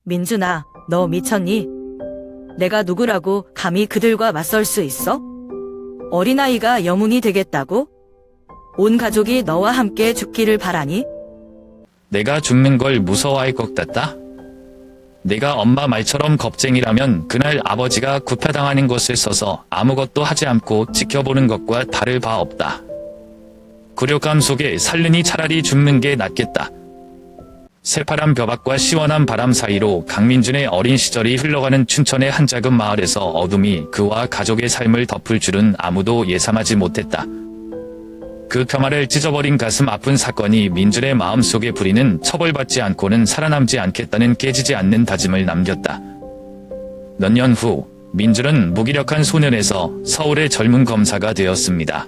민준아, 너 미쳤니? 내가 누구라고 감히 그들과 맞설 수 있어? 어린아이가 영웅이 되겠다고? 온 가족이 너와 함께 죽기를 바라니? 내가 죽는 걸 무서워할 것 같다? 내가 엄마 말처럼 겁쟁이라면 그날 아버지가 구타당하는 것을 써서 아무것도 하지 않고 지켜보는 것과 다를 바 없다. 굴욕감 속에 살르니 차라리 죽는 게 낫겠다. 새파란 벼밭과 시원한 바람 사이로 강민준의 어린 시절이 흘러가는 춘천의 한 작은 마을에서 어둠이 그와 가족의 삶을 덮을 줄은 아무도 예상하지 못했다. 그 평화를 찢어버린 가슴 아픈 사건이 민준의 마음속에 부리는 처벌받지 않고는 살아남지 않겠다는 깨지지 않는 다짐을 남겼다. 몇 년 후 민준은 무기력한 소년에서 서울의 젊은 검사가 되었습니다.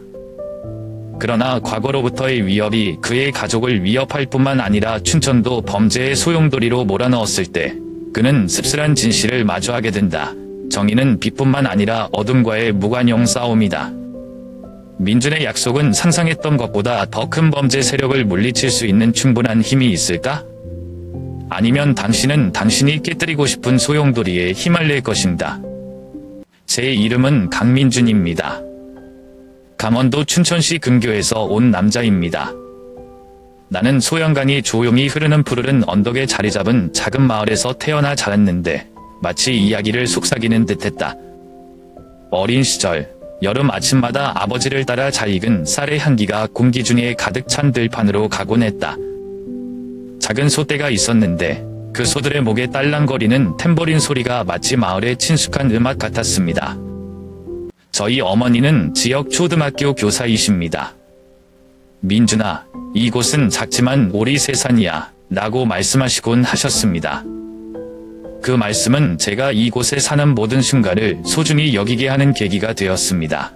그러나 과거로부터의 위협이 그의 가족을 위협할 뿐만 아니라 춘천도 범죄의 소용돌이로 몰아넣었을 때 그는 씁쓸한 진실을 마주하게 된다. 정의는 빛뿐만 아니라 어둠과의 무관용 싸움이다. 민준의 약속은 상상했던 것보다 더 큰 범죄 세력을 물리칠 수 있는 충분한 힘이 있을까? 아니면 당신은 당신이 깨뜨리고 싶은 소용돌이에 휘말릴 것인가? 제 이름은 강민준입니다. 강원도 춘천시 근교에서 온 남자입니다. 나는 소양강이 조용히 흐르는 푸르른 언덕에 자리 잡은 작은 마을에서 태어나 자랐는데 마치 이야기를 속삭이는 듯했다. 어린 시절 여름 아침마다 아버지를 따라 잘 익은 쌀의 향기가 공기 중에 가득 찬 들판으로 가곤 했다. 작은 소떼가 있었는데 그 소들의 목에 딸랑거리는 탬버린 소리가 마치 마을의 친숙한 음악 같았습니다. 저희 어머니는 지역 초등학교 교사이십니다. 민준아, 이곳은 작지만 오리세산이야 라고 말씀하시곤 하셨습니다. 그 말씀은 제가 이곳에 사는 모든 순간을 소중히 여기게 하는 계기가 되었습니다.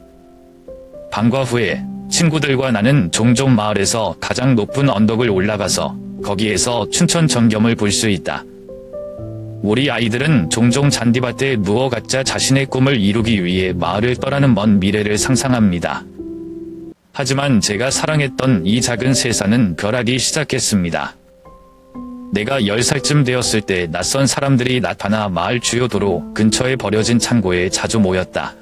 방과 후에 친구들과 나는 종종 마을에서 가장 높은 언덕을 올라가서 거기에서 춘천 전경을 볼 수 있다. 우리 아이들은 종종 잔디밭에 누워 각자 자신의 꿈을 이루기 위해 마을을 떠나는 먼 미래를 상상합니다. 하지만 제가 사랑했던 이 작은 세상은 벼락이 시작했습니다. 내가 10살쯤 되었을 때 낯선 사람들이 나타나 마을 주요 도로 근처에 버려진 창고에 자주 모였다.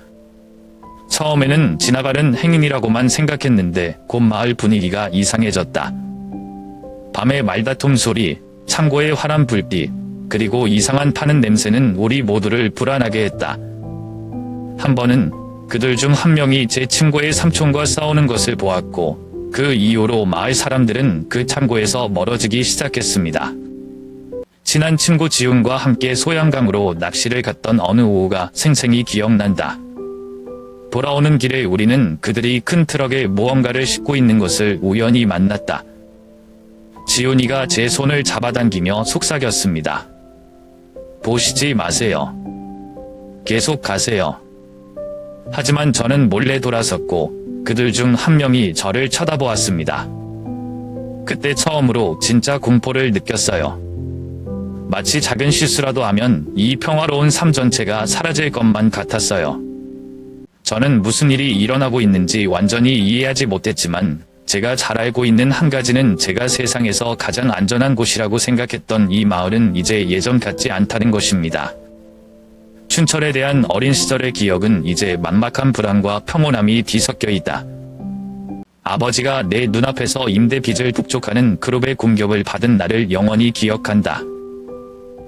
처음에는 지나가는 행인이라고만 생각했는데 곧 마을 분위기가 이상해졌다. 밤의 말다툼 소리, 창고의 환한 불빛, 그리고 이상한 타는 냄새는 우리 모두를 불안하게 했다. 한 번은 그들 중 한 명이 제 친구의 삼촌과 싸우는 것을 보았고 그 이후로 마을 사람들은 그 창고에서 멀어지기 시작했습니다. 친한 친구 지훈과 함께 소양강으로 낚시를 갔던 어느 오후가 생생히 기억난다. 돌아오는 길에 우리는 그들이 큰 트럭에 무언가를 싣고 있는 것을 우연히 만났다. 지훈이가 제 손을 잡아당기며 속삭였습니다. 보시지 마세요. 계속 가세요. 하지만 저는 몰래 돌아섰고 그들 중 한 명이 저를 쳐다보았습니다. 그때 처음으로 진짜 공포를 느꼈어요. 마치 작은 실수라도 하면 이 평화로운 삶 전체가 사라질 것만 같았어요. 저는 무슨 일이 일어나고 있는지 완전히 이해하지 못했지만 제가 잘 알고 있는 한 가지는 제가 세상에서 가장 안전한 곳이라고 생각했던 이 마을은 이제 예전 같지 않다는 것입니다. 춘천에 대한 어린 시절의 기억은 이제 만막한 불안과 평온함이 뒤섞여 있다. 아버지가 내 눈앞에서 임대 빚을 북족하는 그룹의 공격을 받은 날을 영원히 기억한다.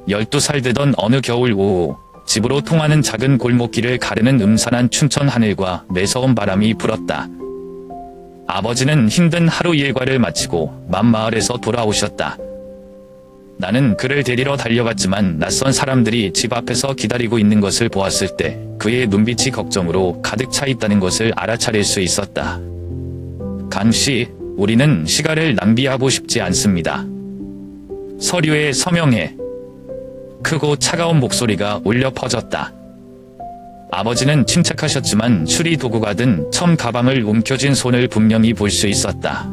12살 되던 어느 겨울 오후, 집으로 통하는 작은 골목길을 가르는 음산한 춘천 하늘과 매서운 바람이 불었다. 아버지는 힘든 하루 일과를 마치고 맘마을에서 돌아오셨다. 나는 그를 데리러 달려갔지만 낯선 사람들이 집 앞에서 기다리고 있는 것을 보았을 때 그의 눈빛이 걱정으로 가득 차 있다는 것을 알아차릴 수 있었다. 강씨, 우리는 시간을 낭비하고 싶지 않습니다. 서류에 서명해. 크고 차가운 목소리가 울려 퍼졌다. 아버지는 침착하셨지만 수리 도구가 든 첨 가방을 움켜쥔 손을 분명히 볼 수 있었다.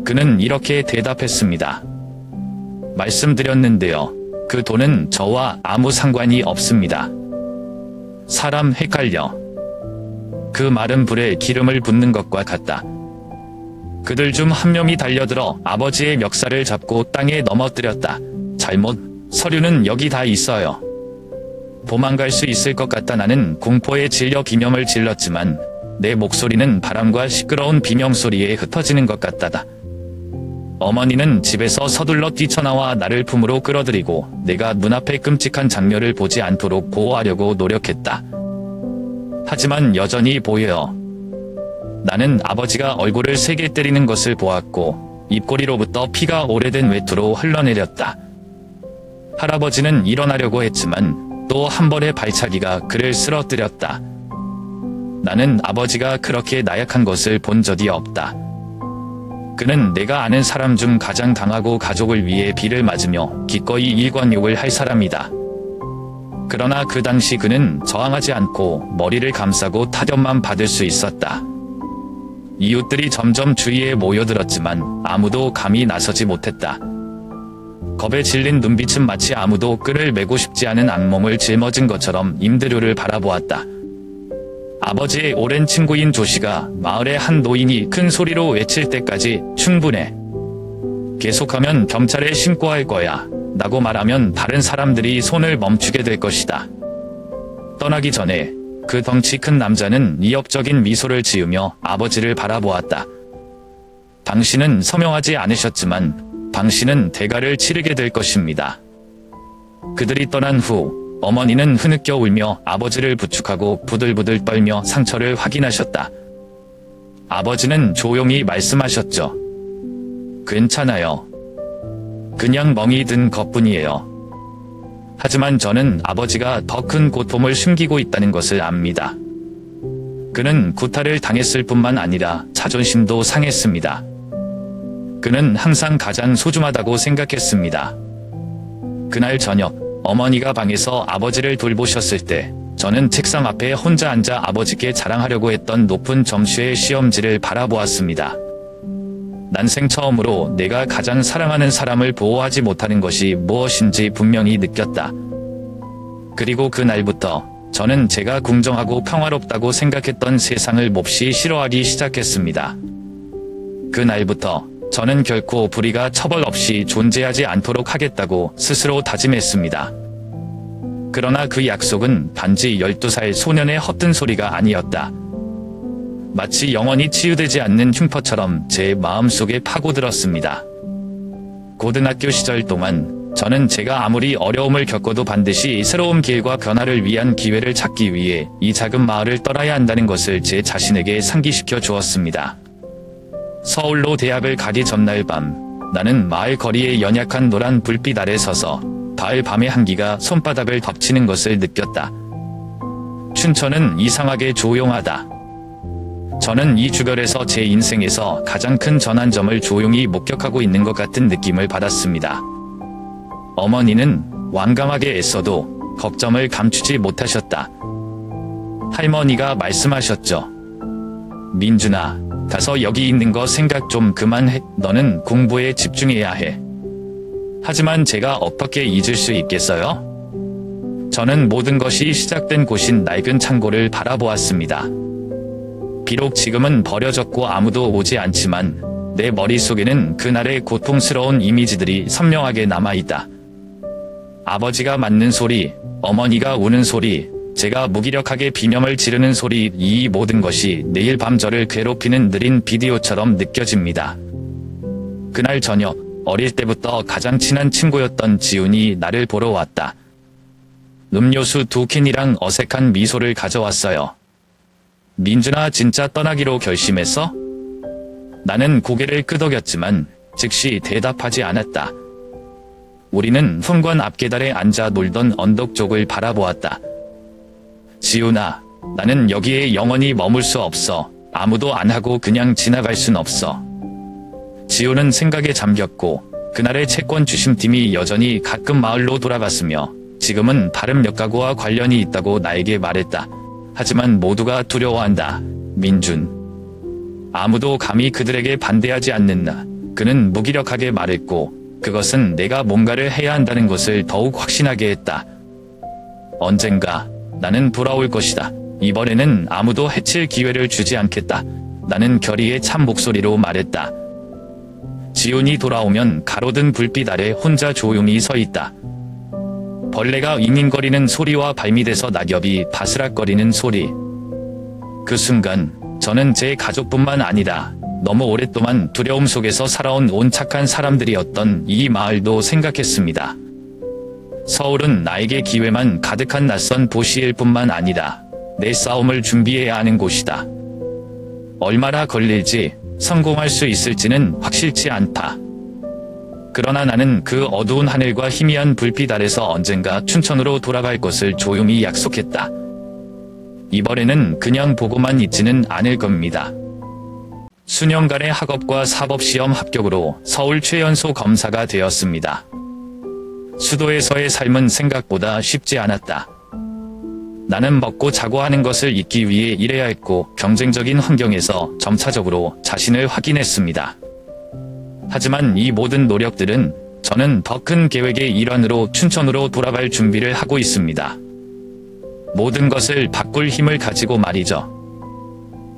그는 이렇게 대답했습니다. 말씀드렸는데요. 그 돈은 저와 아무 상관이 없습니다. 사람 헷갈려. 그 말은 불에 기름을 붓는 것과 같다. 그들 중 한 명이 달려들어 아버지의 멱살을 잡고 땅에 넘어뜨렸다. 잘못. 서류는 여기 다 있어요. 도망갈 수 있을 것 같다. 나는 공포에 질려 비명을 질렀지만 내 목소리는 바람과 시끄러운 비명소리에 흩어지는 것 같다다. 어머니는 집에서 서둘러 뛰쳐나와 나를 품으로 끌어들이고 내가 눈앞의 끔찍한 장면을 보지 않도록 보호하려고 노력했다. 하지만 여전히 보여요. 나는 아버지가 얼굴을 세게 때리는 것을 보았고 입꼬리로부터 피가 오래된 외투로 흘러내렸다. 할아버지는 일어나려고 했지만 또 한 번의 발차기가 그를 쓰러뜨렸다. 나는 아버지가 그렇게 나약한 것을 본 적이 없다. 그는 내가 아는 사람 중 가장 강하고 가족을 위해 비를 맞으며 기꺼이 일관욕을 할 사람이다. 그러나 그 당시 그는 저항하지 않고 머리를 감싸고 타격만 받을 수 있었다. 이웃들이 점점 주위에 모여들었지만 아무도 감히 나서지 못했다. 겁에 질린 눈빛은 마치 아무도 끈을 메고 싶지 않은 악몽을 짊어진 것처럼 임드료를 바라보았다. 아버지의 오랜 친구인 조씨가 마을의 한 노인이 큰 소리로 외칠 때까지 충분해. 계속하면 경찰에 신고할 거야. 라고 말하면 다른 사람들이 손을 멈추게 될 것이다. 떠나기 전에 그 덩치 큰 남자는 위협적인 미소를 지으며 아버지를 바라보았다. 당신은 서명하지 않으셨지만 당신은 대가를 치르게 될 것입니다. 그들이 떠난 후 어머니는 흐느껴 울며 아버지를 부축하고 부들부들 떨며 상처를 확인하셨다. 아버지는 조용히 말씀하셨죠. 괜찮아요. 그냥 멍이 든 것뿐이에요. 하지만 저는 아버지가 더 큰 고통을 숨기고 있다는 것을 압니다. 그는 구타를 당했을 뿐만 아니라 자존심도 상했습니다. 그는 항상 가장 소중하다고 생각했습니다. 그날 저녁 어머니가 방에서 아버지를 돌보셨을 때 저는 책상 앞에 혼자 앉아 아버지께 자랑하려고 했던 높은 점수의 시험지를 바라보았습니다. 난생 처음으로 내가 가장 사랑하는 사람을 보호하지 못하는 것이 무엇인지 분명히 느꼈다. 그리고 그날부터 저는 제가 궁정하고 평화롭다고 생각했던 세상을 몹시 싫어하기 시작했습니다. 그날부터 저는 결코 불의가 처벌 없이 존재하지 않도록 하겠다고 스스로 다짐했습니다. 그러나 그 약속은 단지 12살 소년의 헛된 소리가 아니었다. 마치 영원히 치유되지 않는 흉터처럼 제 마음속에 파고들었습니다. 고등학교 시절 동안 저는 제가 아무리 어려움을 겪어도 반드시 새로운 길과 변화를 위한 기회를 찾기 위해 이 작은 마을을 떠나야 한다는 것을 제 자신에게 상기시켜 주었습니다. 서울로 대학을 가기 전날 밤, 나는 마을 거리의 연약한 노란 불빛 아래 서서 가을 밤의 한기가 손바닥을 덮치는 것을 느꼈다. 춘천은 이상하게 조용하다. 저는 이 주변에서 제 인생에서 가장 큰 전환점을 조용히 목격하고 있는 것 같은 느낌을 받았습니다. 어머니는 완강하게 애써도 걱정을 감추지 못하셨다. 할머니가 말씀하셨죠. 민준아, 가서 여기 있는 거 생각 좀 그만해. 너는 공부에 집중해야 해. 하지만 제가 어떻게 잊을 수 있겠어요? 저는 모든 것이 시작된 곳인 낡은 창고를 바라보았습니다. 비록 지금은 버려졌고 아무도 오지 않지만 내 머릿속에는 그날의 고통스러운 이미지들이 선명하게 남아있다. 아버지가 맞는 소리, 어머니가 우는 소리, 제가 무기력하게 비명을 지르는 소리, 이 모든 것이 내일 밤 저를 괴롭히는 느린 비디오처럼 느껴집니다. 그날 저녁, 어릴 때부터 가장 친한 친구였던 지훈이 나를 보러 왔다. 음료수 2캔이랑 어색한 미소를 가져왔어요. 민준아, 진짜 떠나기로 결심했어? 나는 고개를 끄덕였지만 즉시 대답하지 않았다. 우리는 현관 앞계단에 앉아 놀던 언덕 쪽을 바라보았다. 지훈아, 나는 여기에 영원히 머물 수 없어. 아무도 안 하고 그냥 지나갈 순 없어. 지훈은 생각에 잠겼고 그날의 채권 주심팀이 여전히 가끔 마을로 돌아갔으며 지금은 다른 몇 가구와 관련이 있다고 나에게 말했다. 하지만 모두가 두려워한다. 민준. 아무도 감히 그들에게 반대하지 않는다. 그는 무기력하게 말했고 그것은 내가 뭔가를 해야 한다는 것을 더욱 확신하게 했다. 언젠가 나는 돌아올 것이다. 이번에는 아무도 해칠 기회를 주지 않겠다. 나는 결의의 참 목소리로 말했다. 지훈이 돌아오면 가로등 불빛 아래 혼자 조용히 서 있다. 벌레가 윙윙거리는 소리와 발밑에서 낙엽이 바스락거리는 소리. 그 순간 저는 제 가족뿐만 아니라 너무 오랫동안 두려움 속에서 살아온 온 착한 사람들이었던 이 마을도 생각했습니다. 서울은 나에게 기회만 가득한 낯선 도시일 뿐만 아니라 내 싸움을 준비해야 하는 곳이다. 얼마나 걸릴지, 성공할 수 있을지는 확실치 않다. 그러나 나는 그 어두운 하늘과 희미한 불빛 아래서 언젠가 춘천으로 돌아갈 것을 조용히 약속했다. 이번에는 그냥 보고만 있지는 않을 겁니다. 수년간의 학업과 사법시험 합격으로 서울 최연소 검사가 되었습니다. 수도에서의 삶은 생각보다 쉽지 않았다. 나는 먹고 자고 하는 것을 잊기 위해 일해야 했고 경쟁적인 환경에서 점차적으로 자신을 확인했습니다. 하지만 이 모든 노력들은 저는 더 큰 계획의 일환으로 춘천으로 돌아갈 준비를 하고 있습니다. 모든 것을 바꿀 힘을 가지고 말이죠.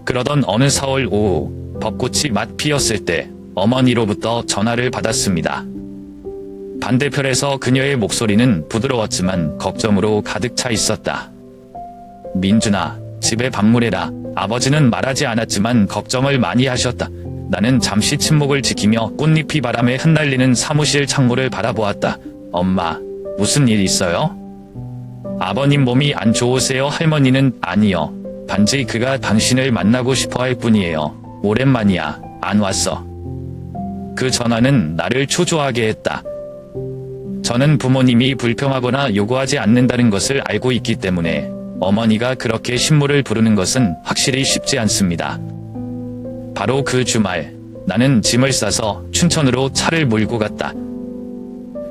그러던 어느 4월 오후 벚꽃이 맛 피었을 때 어머니로부터 전화를 받았습니다. 반대편에서 그녀의 목소리는 부드러웠지만 걱정으로 가득 차 있었다. 민준아, 집에 방문해라. 아버지는 말하지 않았지만 걱정을 많이 하셨다. 나는 잠시 침묵을 지키며 꽃잎이 바람에 흩날리는 사무실 창문을 바라보았다. 엄마, 무슨 일 있어요? 아버님 몸이 안 좋으세요? 할머니는 아니요. 단지 그가 당신을 만나고 싶어 할 뿐이에요. 오랜만이야. 안 왔어. 그 전화는 나를 초조하게 했다. 저는 부모님이 불평하거나 요구하지 않는다는 것을 알고 있기 때문에 어머니가 그렇게 신물을 부르는 것은 확실히 쉽지 않습니다. 바로 그 주말, 나는 짐을 싸서 춘천으로 차를 몰고 갔다.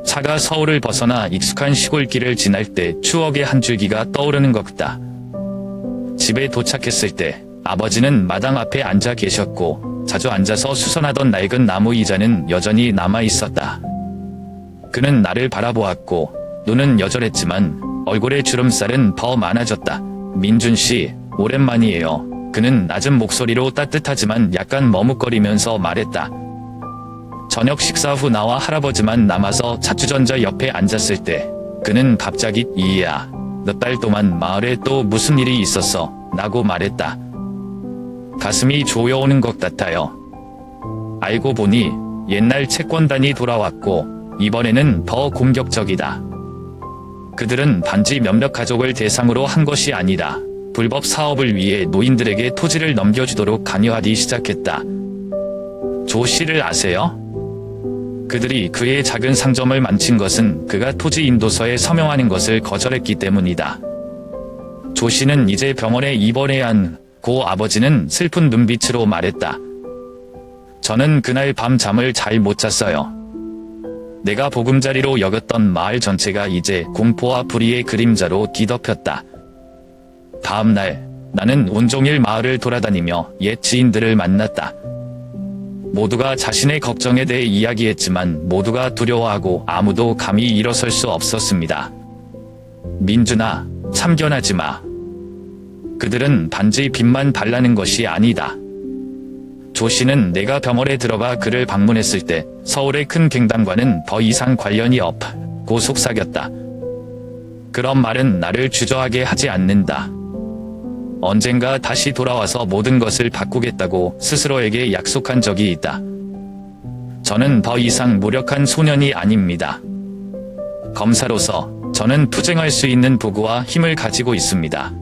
차가 서울을 벗어나 익숙한 시골길을 지날 때 추억의 한 줄기가 떠오르는 것 같다. 집에 도착했을 때 아버지는 마당 앞에 앉아 계셨고 자주 앉아서 수선하던 낡은 나무 의자는 여전히 남아 있었다. 그는 나를 바라보았고 눈은 여전했지만 얼굴의 주름살은 더 많아졌다. 민준 씨, 오랜만이에요. 그는 낮은 목소리로 따뜻하지만 약간 머뭇거리면서 말했다. 저녁 식사 후 나와 할아버지만 남아서 자주전자 옆에 앉았을 때 그는 갑자기 이야, 몇 달 동안 마을에 또 무슨 일이 있었어? 라고 말했다. 가슴이 조여오는 것 같아요. 알고 보니 옛날 채권단이 돌아왔고 이번에는 더 공격적이다. 그들은 단지 몇몇 가족을 대상으로 한 것이 아니라 불법 사업을 위해 노인들에게 토지를 넘겨주도록 강요하기 시작했다. 조 씨를 아세요? 그들이 그의 작은 상점을 망친 것은 그가 토지 인도서에 서명하는 것을 거절했기 때문이다. 조 씨는 이제 병원에 입원해야 한 고 아버지는 슬픈 눈빛으로 말했다. 저는 그날 밤 잠을 잘 못 잤어요. 내가 보금자리로 여겼던 마을 전체가 이제 공포와 불의의 그림자로 뒤덮였다. 다음 날 나는 온종일 마을을 돌아다니며 옛 지인들을 만났다. 모두가 자신의 걱정에 대해 이야기했지만 모두가 두려워하고 아무도 감히 일어설 수 없었습니다. 민준아, 참견하지 마. 그들은 단지 빛만 발라는 것이 아니다. 조 씨는 내가 병원에 들어가 그를 방문했을 때 서울의 큰 갱단과는 더 이상 관련이 없고 속삭였다. 그런 말은 나를 주저하게 하지 않는다. 언젠가 다시 돌아와서 모든 것을 바꾸겠다고 스스로에게 약속한 적이 있다. 저는 더 이상 무력한 소년이 아닙니다. 검사로서 저는 투쟁할 수 있는 도구와 힘을 가지고 있습니다.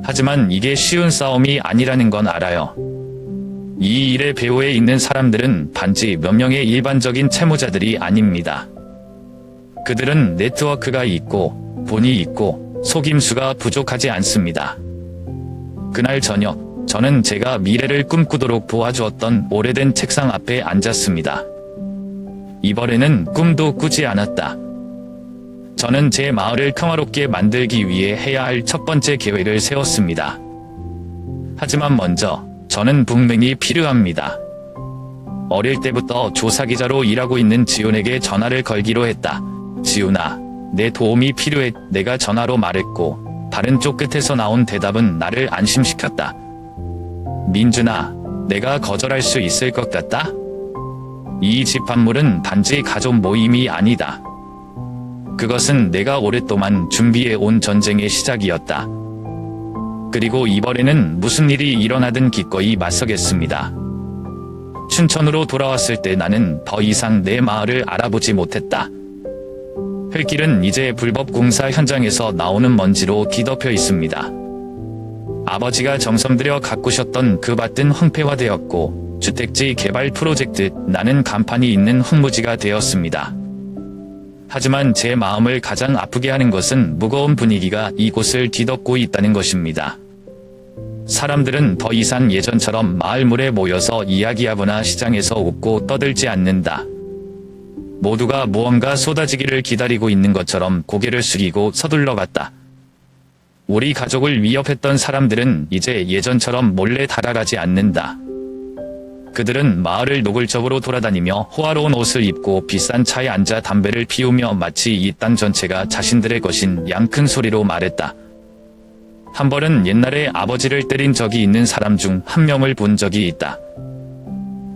하지만 이게 쉬운 싸움이 아니라는 건 알아요. 이 일의 배후에 있는 사람들은 단지 몇 명의 일반적인 채무자들이 아닙니다. 그들은 네트워크가 있고 돈이 있고 속임수가 부족하지 않습니다. 그날 저녁 저는 제가 미래를 꿈꾸도록 도와주었던 오래된 책상 앞에 앉았습니다. 이번에는 꿈도 꾸지 않았다. 저는 제 마을을 평화롭게 만들기 위해 해야 할 첫 번째 계획을 세웠습니다. 하지만 먼저 저는 분명히 필요합니다. 어릴 때부터 조사기자로 일하고 있는 지훈에게 전화를 걸기로 했다. 지훈아, 내 도움이 필요해. 내가 전화로 말했고 다른 쪽 끝에서 나온 대답은 나를 안심시켰다. 민준아, 내가 거절할 수 있을 것 같다? 이 집합물은 단지 가족 모임이 아니다. 그것은 내가 오랫동안 준비해 온 전쟁의 시작이었다. 그리고 이번에는 무슨 일이 일어나든 기꺼이 맞서겠습니다. 춘천으로 돌아왔을 때 나는 더 이상 내 마을을 알아보지 못했다. 흙길은 이제 불법 공사 현장에서 나오는 먼지로 뒤덮여 있습니다. 아버지가 정성 들여 가꾸셨던 그 밭은 황폐화되었고 주택지 개발 프로젝트 나는 간판이 있는 황무지가 되었습니다. 하지만 제 마음을 가장 아프게 하는 것은 무거운 분위기가 이곳을 뒤덮고 있다는 것입니다. 사람들은 더 이상 예전처럼 마을물에 모여서 이야기하거나 시장에서 웃고 떠들지 않는다. 모두가 무언가 쏟아지기를 기다리고 있는 것처럼 고개를 숙이고 서둘러 갔다. 우리 가족을 위협했던 사람들은 이제 예전처럼 몰래 달아가지 않는다. 그들은 마을을 노골적으로 돌아다니며 호화로운 옷을 입고 비싼 차에 앉아 담배를 피우며 마치 이 땅 전체가 자신들의 것인 양 큰 소리로 말했다. 한 번은 옛날에 아버지를 때린 적이 있는 사람 중 한 명을 본 적이 있다.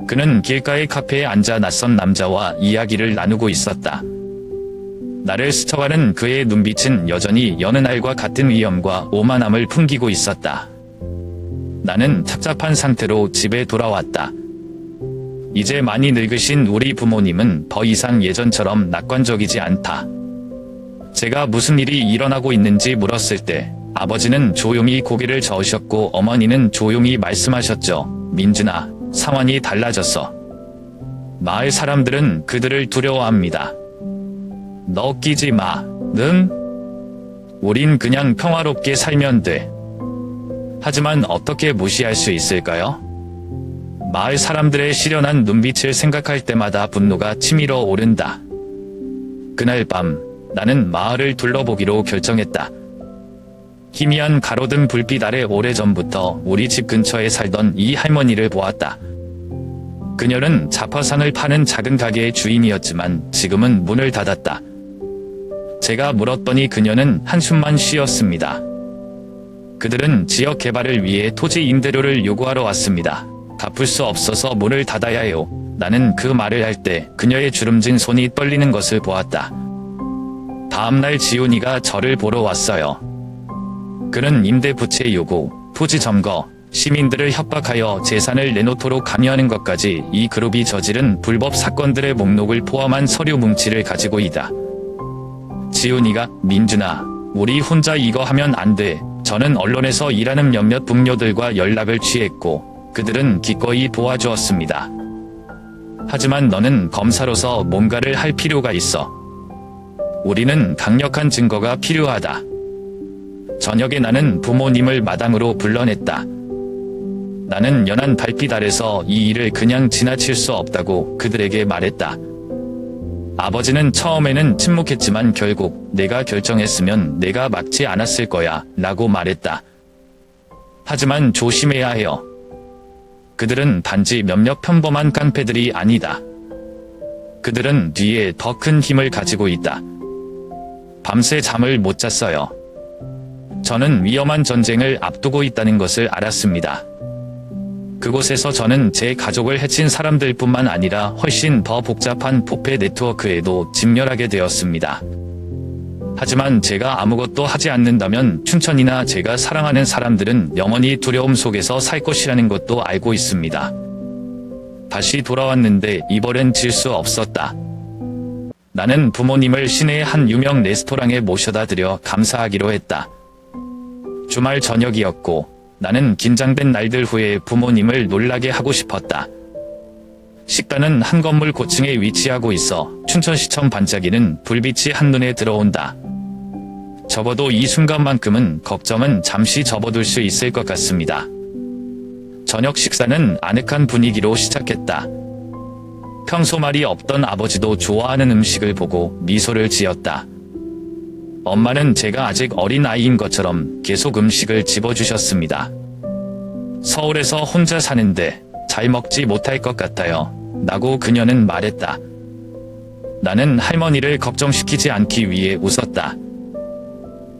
그는 길가의 카페에 앉아 낯선 남자와 이야기를 나누고 있었다. 나를 스쳐가는 그의 눈빛은 여전히 여느 날과 같은 위험과 오만함을 풍기고 있었다. 나는 착잡한 상태로 집에 돌아왔다. 이제 많이 늙으신 우리 부모님은 더 이상 예전처럼 낙관적이지 않다. 제가 무슨 일이 일어나고 있는지 물었을 때 아버지는 조용히 고개를 저으셨고 어머니는 조용히 말씀하셨죠. 민준아, 상황이 달라졌어. 마을 사람들은 그들을 두려워합니다. 너 끼지 마, 응? 우린 그냥 평화롭게 살면 돼. 하지만 어떻게 무시할 수 있을까요? 마을 사람들의 시련한 눈빛을 생각할 때마다 분노가 치밀어 오른다. 그날 밤, 나는 마을을 둘러보기로 결정했다. 희미한 가로등 불빛 아래 오래전부터 우리 집 근처에 살던 이 할머니를 보았다. 그녀는 자파상을 파는 작은 가게의 주인이었지만 지금은 문을 닫았다. 제가 물었더니 그녀는 한숨만 쉬었습니다. 그들은 지역 개발을 위해 토지 임대료를 요구하러 왔습니다. 갚을 수 없어서 문을 닫아야 해요. 나는 그 말을 할 때 그녀의 주름진 손이 떨리는 것을 보았다. 다음날 지훈이가 저를 보러 왔어요. 그는 임대 부채 요구, 토지 점거, 시민들을 협박하여 재산을 내놓도록 강요하는 것까지 이 그룹이 저지른 불법 사건들의 목록을 포함한 서류 뭉치를 가지고 있다. 지훈이가 민준아, 우리 혼자 이거 하면 안 돼. 저는 언론에서 일하는 몇몇 동료들과 연락을 취했고 그들은 기꺼이 도와주었습니다. 하지만 너는 검사로서 뭔가를 할 필요가 있어. 우리는 강력한 증거가 필요하다. 저녁에 나는 부모님을 마당으로 불러냈다. 나는 연한 달빛 아래서 이 일을 그냥 지나칠 수 없다고 그들에게 말했다. 아버지는 처음에는 침묵했지만 결국 내가 결정했으면 내가 막지 않았을 거야 라고 말했다. 하지만 조심해야 해요. 그들은 단지 몇몇 평범한 깡패들이 아니다. 그들은 뒤에 더 큰 힘을 가지고 있다. 밤새 잠을 못 잤어요. 저는 위험한 전쟁을 앞두고 있다는 것을 알았습니다. 그곳에서 저는 제 가족을 해친 사람들뿐만 아니라 훨씬 더 복잡한 부패 네트워크에도 직면하게 되었습니다. 하지만 제가 아무것도 하지 않는다면 춘천이나 제가 사랑하는 사람들은 영원히 두려움 속에서 살 것이라는 것도 알고 있습니다. 다시 돌아왔는데 이번엔 질 수 없었다. 나는 부모님을 시내의 한 유명 레스토랑에 모셔다 드려 감사하기로 했다. 주말 저녁이었고 나는 긴장된 날들 후에 부모님을 놀라게 하고 싶었다. 식당은 한 건물 고층에 위치하고 있어 춘천시청 반짝이는 불빛이 한눈에 들어온다. 적어도 이 순간만큼은 걱정은 잠시 접어둘 수 있을 것 같습니다. 저녁 식사는 아늑한 분위기로 시작했다. 평소 말이 없던 아버지도 좋아하는 음식을 보고 미소를 지었다. 엄마는 제가 아직 어린 아이인 것처럼 계속 음식을 집어주셨습니다. 서울에서 혼자 사는데 잘 먹지 못할 것 같아요. 라고 그녀는 말했다. 나는 할머니를 걱정시키지 않기 위해 웃었다.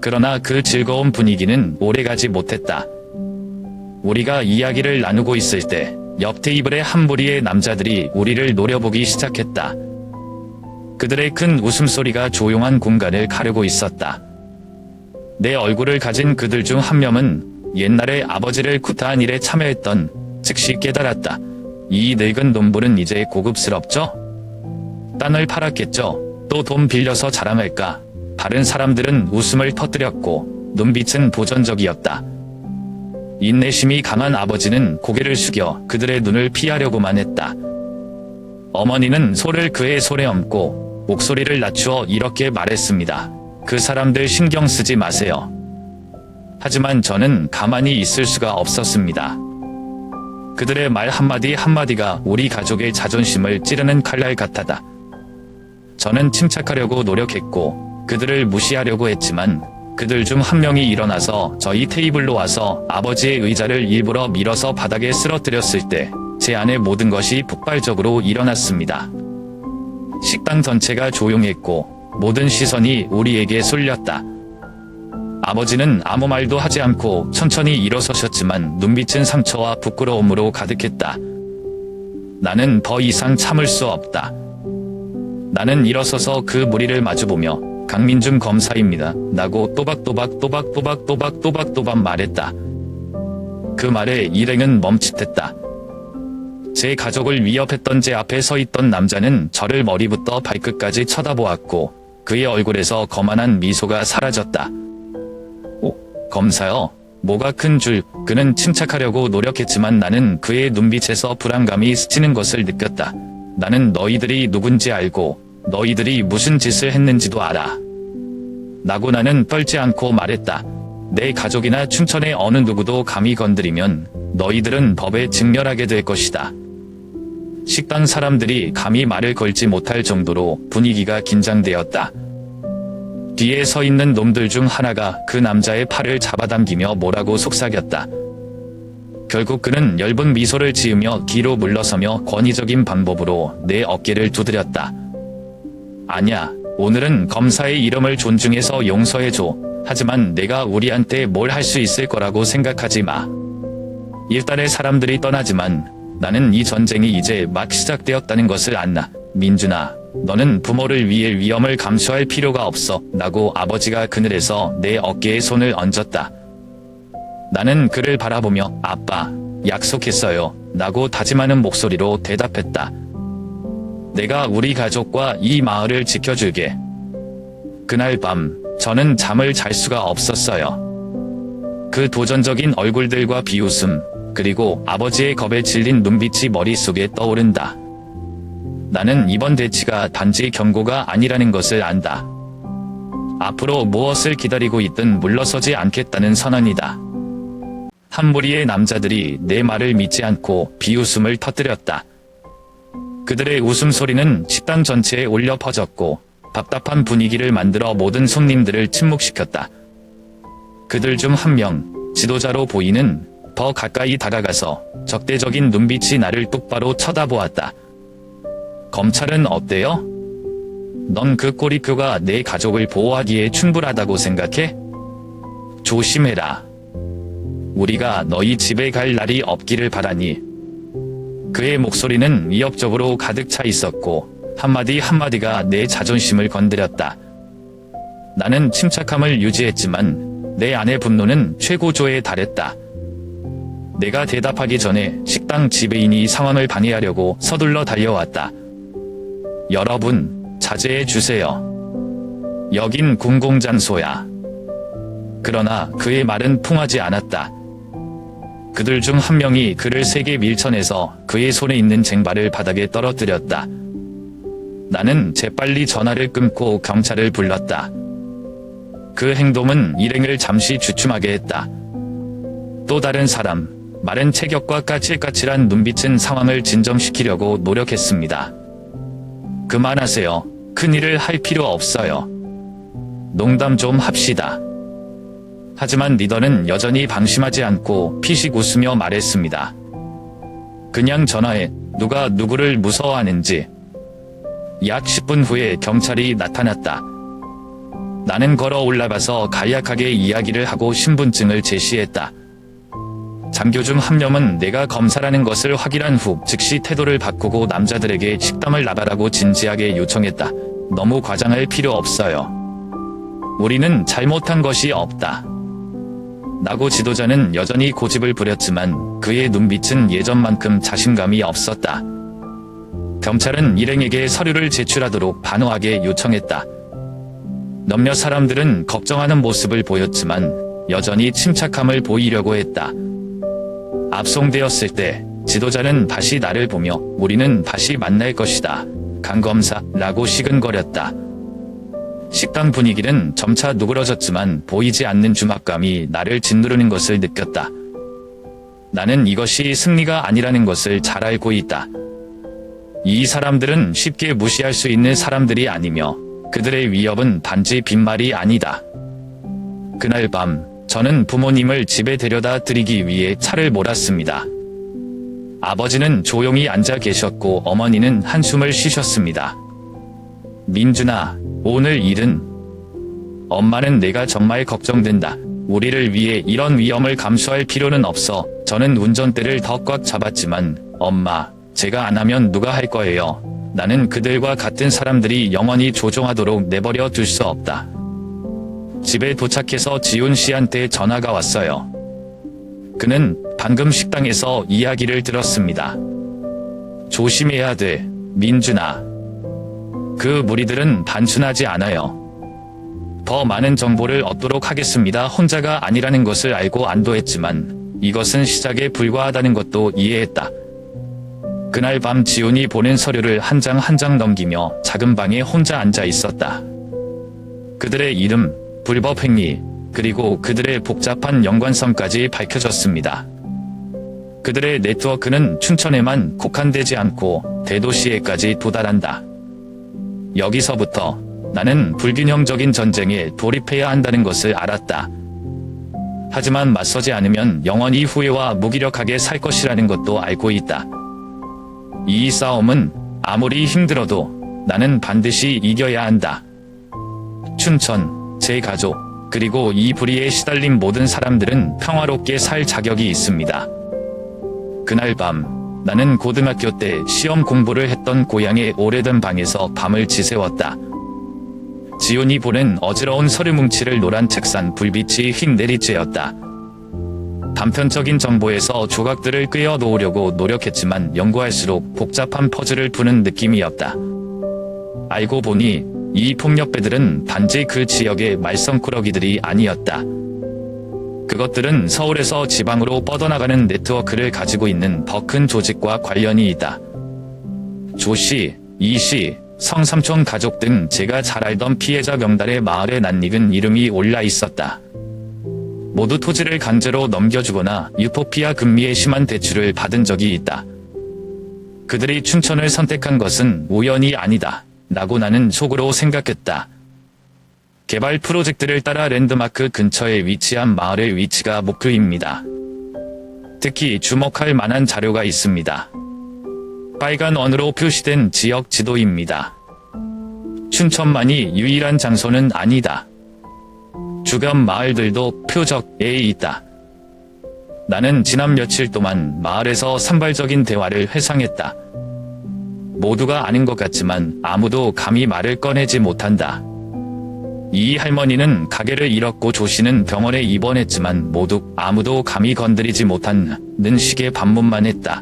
그러나 그 즐거운 분위기는 오래가지 못했다. 우리가 이야기를 나누고 있을 때 옆 테이블의 한 무리의 남자들이 우리를 노려보기 시작했다. 그들의 큰 웃음소리가 조용한 공간을 가르고 있었다. 내 얼굴을 가진 그들 중 한 명은 옛날에 아버지를 구타한 일에 참여했던 즉시 깨달았다. 이 늙은 놈불은 이제 고급스럽죠? 땅을 팔았겠죠? 또 돈 빌려서 자랑할까? 다른 사람들은 웃음을 터뜨렸고 눈빛은 도전적이었다. 인내심이 강한 아버지는 고개를 숙여 그들의 눈을 피하려고만 했다. 어머니는 손을 그의 손에 얹고 목소리를 낮추어 이렇게 말했습니다. 그 사람들 신경 쓰지 마세요. 하지만 저는 가만히 있을 수가 없었습니다. 그들의 말 한마디 한마디가 우리 가족의 자존심을 찌르는 칼날 같았다. 저는 침착하려고 노력했고 그들을 무시하려고 했지만 그들 중 한 명이 일어나서 저희 테이블로 와서 아버지의 의자를 일부러 밀어서 바닥에 쓰러뜨렸을 때 제 안의 모든 것이 폭발적으로 일어났습니다. 식당 전체가 조용했고 모든 시선이 우리에게 쏠렸다. 아버지는 아무 말도 하지 않고 천천히 일어서셨지만 눈빛은 상처와 부끄러움으로 가득했다. 나는 더 이상 참을 수 없다. 나는 일어서서 그 무리를 마주보며 강민중 검사입니다. 라고 또박또박 말했다. 그 말에 일행은 멈칫했다. 제 가족을 위협했던 제 앞에 서 있던 남자는 저를 머리부터 발끝까지 쳐다보았고 그의 얼굴에서 거만한 미소가 사라졌다. 오, 검사요? 뭐가 큰 줄. 그는 침착하려고 노력했지만 나는 그의 눈빛에서 불안감이 스치는 것을 느꼈다. 나는 너희들이 누군지 알고 너희들이 무슨 짓을 했는지도 알아. 라고 나는 떨지 않고 말했다. 내 가족이나 춘천의 어느 누구도 감히 건드리면 너희들은 법에 직면하게 될 것이다. 식당 사람들이 감히 말을 걸지 못할 정도로 분위기가 긴장되었다. 뒤에 서 있는 놈들 중 하나가 그 남자의 팔을 잡아당기며 뭐라고 속삭였다. 결국 그는 엷은 미소를 지으며 뒤로 물러서며 권위적인 방법으로 내 어깨를 두드렸다. 아냐, 오늘은 검사의 이름을 존중해서 용서해줘. 하지만 내가 우리한테 뭘 할 수 있을 거라고 생각하지 마. 일단의 사람들이 떠나지만 나는 이 전쟁이 이제 막 시작되었다는 것을 안다. 민준아, 너는 부모를 위해 위험을 감수할 필요가 없어. 라고 아버지가 그늘에서 내 어깨에 손을 얹었다. 나는 그를 바라보며 아빠, 약속했어요. 라고 다짐하는 목소리로 대답했다. 내가 우리 가족과 이 마을을 지켜줄게. 그날 밤 저는 잠을 잘 수가 없었어요. 그 도전적인 얼굴들과 비웃음, 그리고 아버지의 겁에 질린 눈빛이 머릿속에 떠오른다. 나는 이번 대치가 단지 경고가 아니라는 것을 안다. 앞으로 무엇을 기다리고 있든 물러서지 않겠다는 선언이다. 한 무리의 남자들이 내 말을 믿지 않고 비웃음을 터뜨렸다. 그들의 웃음소리는 식당 전체에 울려 퍼졌고 답답한 분위기를 만들어 모든 손님들을 침묵시켰다. 그들 중 한 명, 지도자로 보이는 더 가까이 다가가서 적대적인 눈빛이 나를 똑바로 쳐다보았다. 검찰은 어때요? 넌 그 꼬리표가 내 가족을 보호하기에 충분하다고 생각해? 조심해라. 우리가 너희 집에 갈 날이 없기를 바라니. 그의 목소리는 위협적으로 가득 차 있었고 한마디 한마디가 내 자존심을 건드렸다. 나는 침착함을 유지했지만 내 안의 분노는 최고조에 달했다. 내가 대답하기 전에 식당 지배인이 상황을 방해하려고 서둘러 달려왔다. 여러분, 자제해 주세요. 여긴 공공장소야. 그러나 그의 말은 통하지 않았다. 그들 중 한 명이 그를 세게 밀쳐내서 그의 손에 있는 쟁반을 바닥에 떨어뜨렸다. 나는 재빨리 전화를 끊고 경찰을 불렀다. 그 행동은 일행을 잠시 주춤하게 했다. 또 다른 사람, 마른 체격과 까칠까칠한 눈빛은 상황을 진정시키려고 노력했습니다. 그만하세요. 큰일을 할 필요 없어요. 농담 좀 합시다. 하지만 리더는 여전히 방심하지 않고 피식 웃으며 말했습니다. 그냥 전화해. 누가 누구를 무서워하는지. 약 10분 후에 경찰이 나타났다. 나는 걸어 올라가서 간략하게 이야기를 하고 신분증을 제시했다. 장교 중 한 명은 내가 검사라는 것을 확인한 후 즉시 태도를 바꾸고 남자들에게 식당을 나가라고 진지하게 요청했다. 너무 과장할 필요 없어요. 우리는 잘못한 것이 없다. 나고 지도자는 여전히 고집을 부렸지만 그의 눈빛은 예전만큼 자신감이 없었다. 경찰은 일행에게 서류를 제출하도록 단호하게 요청했다. 몇몇 사람들은 걱정하는 모습을 보였지만 여전히 침착함을 보이려고 했다. 압송되었을 때 지도자는 다시 나를 보며 우리는 다시 만날 것이다. 강 검사라고 시근거렸다. 식당 분위기는 점차 누그러졌지만 보이지 않는 중압감이 나를 짓누르는 것을 느꼈다. 나는 이것이 승리가 아니라는 것을 잘 알고 있다. 이 사람들은 쉽게 무시할 수 있는 사람들이 아니며 그들의 위협은 단지 빈말이 아니다. 그날 밤 저는 부모님을 집에 데려다 드리기 위해 차를 몰았습니다. 아버지는 조용히 앉아 계셨고 어머니는 한숨을 쉬셨습니다. 민준아, 오늘 일은? 엄마는 내가 정말 걱정된다. 우리를 위해 이런 위험을 감수할 필요는 없어. 저는 운전대를 더 꽉 잡았지만 엄마, 제가 안 하면 누가 할 거예요? 나는 그들과 같은 사람들이 영원히 조종하도록 내버려 둘 수 없다. 집에 도착해서 지훈 씨한테 전화가 왔어요. 그는 방금 식당에서 이야기를 들었습니다. 조심해야 돼, 민준아. 그 무리들은 단순하지 않아요. 더 많은 정보를 얻도록 하겠습니다. 혼자가 아니라는 것을 알고 안도했지만 이것은 시작에 불과하다는 것도 이해했다. 그날 밤 지훈이 보낸 서류를 한 장 한 장 넘기며 작은 방에 혼자 앉아 있었다. 그들의 이름, 불법 행위, 그리고 그들의 복잡한 연관성까지 밝혀졌습니다. 그들의 네트워크는 춘천에만 국한되지 않고 대도시에까지 도달한다. 여기서부터 나는 불균형적인 전쟁에 돌입해야 한다는 것을 알았다. 하지만 맞서지 않으면 영원히 후회와 무기력하게 살 것이라는 것도 알고 있다. 이 싸움은 아무리 힘들어도 나는 반드시 이겨야 한다. 춘천, 제 가족, 그리고 이 불의에 시달린 모든 사람들은 평화롭게 살 자격이 있습니다. 그날 밤 나는 고등학교 때 시험 공부를 했던 고향의 오래된 방에서 밤을 지새웠다. 지훈이 보낸 어지러운 서류 뭉치를 노란 책상 불빛이 휙 내리쬐었다. 단편적인 정보에서 조각들을 꿰어 놓으려고 노력했지만 연구할수록 복잡한 퍼즐을 푸는 느낌이었다. 알고 보니 이 폭력배들은 단지 그 지역의 말썽꾸러기들이 아니었다. 그것들은 서울에서 지방으로 뻗어나가는 네트워크를 가지고 있는 더 큰 조직과 관련이 있다. 조씨, 이씨, 성삼촌 가족 등 제가 잘 알던 피해자 명단에 마을에 낯익은 이름이 올라 있었다. 모두 토지를 강제로 넘겨주거나 유포피아 금리의 심한 대출을 받은 적이 있다. 그들이 춘천을 선택한 것은 우연이 아니다. 라고 나는 속으로 생각했다. 개발 프로젝트를 따라 랜드마크 근처에 위치한 마을의 위치가 목표입니다. 특히 주목할 만한 자료가 있습니다. 빨간 원으로 표시된 지역 지도입니다. 춘천만이 유일한 장소는 아니다. 주변 마을들도 표적에 있다. 나는 지난 며칠 동안 마을에서 산발적인 대화를 회상했다. 모두가 아는 것 같지만 아무도 감히 말을 꺼내지 못한다. 이 할머니는 가게를 잃었고 조씨는 병원에 입원했지만 아무도 감히 건드리지 못하는 식의 반문만 했다.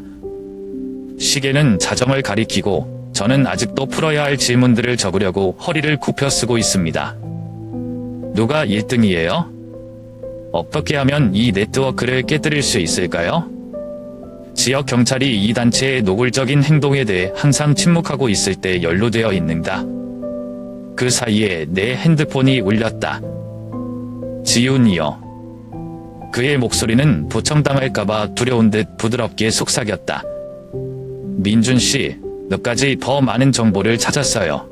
시계는 자정을 가리키고 저는 아직도 풀어야 할 질문들을 적으려고 허리를 굽혀 쓰고 있습니다. 누가 1등이에요? 어떻게 하면 이 네트워크를 깨뜨릴 수 있을까요? 지역 경찰이 이 단체의 노골적인 행동에 대해 항상 침묵하고 있을 때 연루되어 있는다. 그 사이에 내 핸드폰이 울렸다. 지훈이요. 그의 목소리는 도청당할까봐 두려운 듯 부드럽게 속삭였다. 민준씨, 몇 가지 더 많은 정보를 찾았어요.